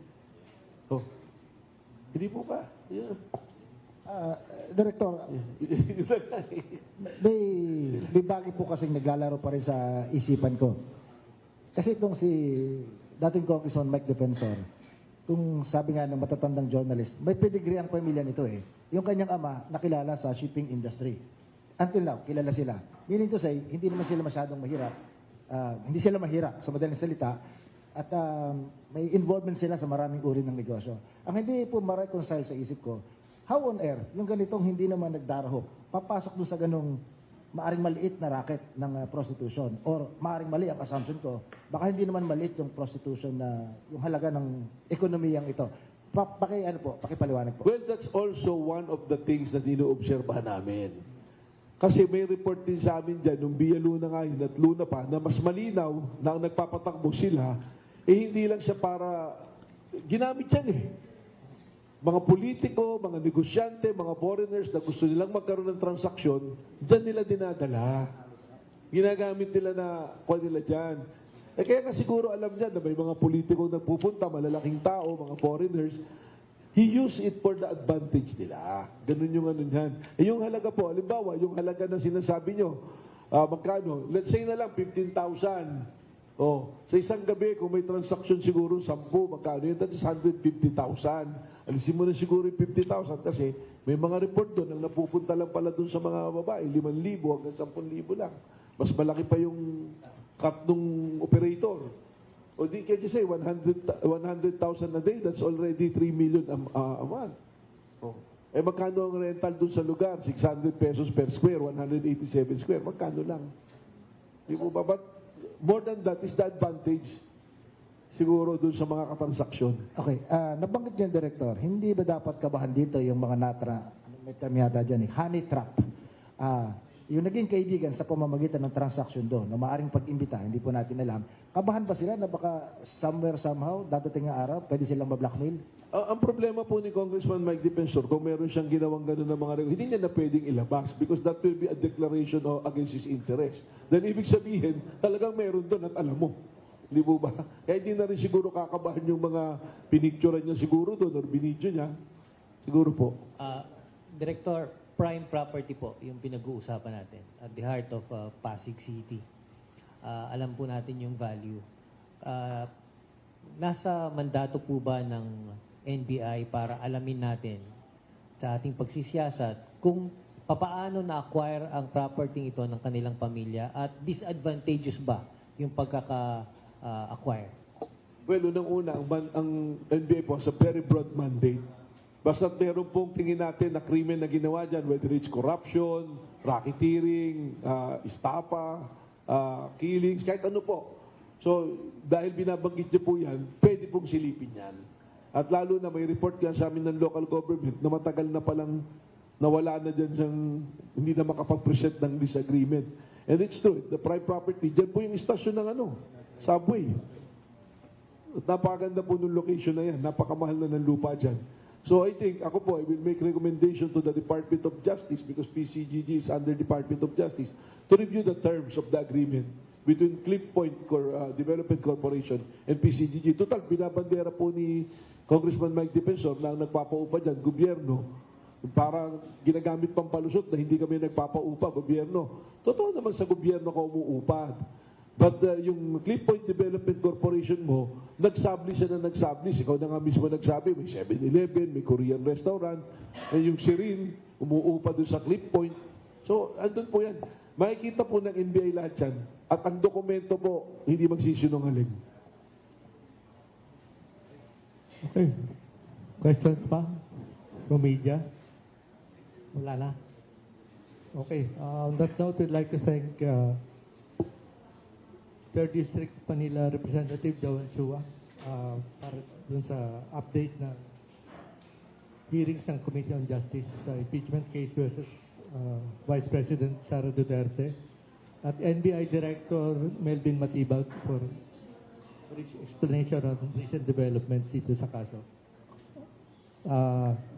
Oh. Hindi po ba? Yeah. Director, may bagay po kasing naglalaro pa rin sa isipan ko. Kasi itong si dating Congressman Mike Defensor, kung sabi nga ng matatandang journalist, may pedigree ang pamilya nito eh. Yung kanyang ama nakilala sa shipping industry. Until now, kilala sila. Meaning to say, hindi naman sila masyadong mahirap. Hindi sila mahirap sa madaling salita. At may involvement sila sa maraming uri ng negosyo. Ang hindi po ma-reconcile sa isip ko, how on earth, yung ganitong hindi naman nagdarahok, papasok doon sa ganong maaring maliit na racket ng prostitution, or maaring mali ang assumption ko, baka hindi naman maliit yung prostitution na yung halaga ng ekonomiyang ito. Pakipaliwanag po. Well, that's also one of the things na inoobserbahan namin. Kasi may report din sa amin dyan, nung Via Luna ngayon at Luna pa, na mas malinaw na ang nagpapatakbo sila, hindi lang siya para, ginamit yan eh. Mga politiko, mga negosyante, mga foreigners na gusto nilang magkaroon ng transaksyon, dyan nila dinadala. Ginagamit nila na, kuha nila dyan. Kaya ka siguro alam niya na may mga politiko nagpupunta, malalaking tao, mga foreigners, he used it for the advantage nila. Ganun yung ano niyan. Yung halaga po, halimbawa, yung halaga na sinasabi nyo, magkano? Let's say na lang, 15,000. Sa isang gabi, kung may transaction siguro 10, magkano yun? That is 150,000. Alisin mo na siguro yung 50,000 kasi may mga report doon ang napupunta lang pala doon sa mga babae, 5,000 hanggang 10,000 lang. Mas malaki pa yung cut ng operator. O di, can you say 100,000 a day? That's already 3 million a month. Magkano ang rental doon sa lugar? 600 pesos per square, 187 square. Magkano lang? Di mo ba? But more than that is the advantage siguro doon sa mga katransaksyon. Okay, nabanggit niyo yung Director, hindi ba dapat kabahan dito yung mga may term yata dyan eh, honey trap. Yung naging kaibigan sa pamamagitan ng transaksyon doon, na maaring pag-imbita, hindi po natin alam, kabahan ba sila na baka somewhere, somehow, dadating ang araw, pwede silang ma-blackmail? Ang problema po ni Congressman Mike Defensor, kung meron siyang ginawang gano'n ng mga hindi niya na pwedeng ilabas because that will be a declaration against his interest. Then ibig sabihin, talagang meron doon at alam mo. Hindi po ba? Kaya hindi na rin siguro kakabahan yung mga pinicturean niya siguro doon or binidyo niya. Siguro po. Director, prime property po yung pinag-uusapan natin at the heart of Pasig City. Alam po natin yung value. Nasa mandato po ba ng NBI para alamin natin sa ating pagsisiyasat kung papaano na-acquire ang property ito ng kanilang pamilya at disadvantageous ba yung pagkaka-acquire? Well, unang-una, ang NBI po has a very broad mandate. Basta meron pong tingin natin na krimen na ginawa dyan, whether it's corruption, racketeering, estafa, killings, kahit ano po. So, dahil binabanggit niyo po yan, pwede pong silipin yan. At lalo na may report yan sa amin ng local government na matagal na palang nawala na dyan siyang hindi na makapag-present ng disagreement. And it's true, the prime property, dyan po yung istasyon ng subway. At napakaganda po ng location na yan, napakamahal na ng lupa dyan. So I think, ako po, I will make recommendation to the Department of Justice because PCGG is under Department of Justice to review the terms of the agreement between Cliff Point Development Corporation and PCGG. Total, binabandera po ni Congressman Mike Defensor na ang nagpapaupa dyan, gobyerno, para ginagamit pang palusot na hindi kami nagpapaupa, gobyerno. Totoo naman sa gobyerno ka umuupad. But yung Cliff Point Development Corporation mo, nagsabli siya na nagsabli. Ikaw na nga mismo nagsabi, may 7-Eleven, may Korean restaurant, yung Sirin, umuupa doon sa clip point. So, andun po yan. Makikita po ng NBI lahat yan. At ang dokumento po, hindi magsisinungaling. Okay. Questions pa? From media? Wala na? Okay. On that note, we'd like to thank 3rd District Manila Representative Joel Chua para dun sa update na hearings ng Committee on Justice sa impeachment case versus Vice President Sara Duterte at NBI Director Melvin Matibag for rich explanation on recent developments dito sa kaso.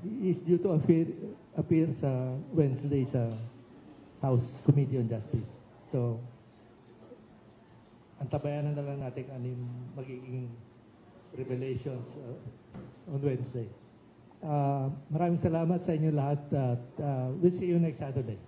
He is due to appear sa Wednesday sa House Committee on Justice. So, antabayanan na lang natin ano yung magiging revelations on Wednesday. Maraming salamat sa inyo lahat at we'll see you next Saturday.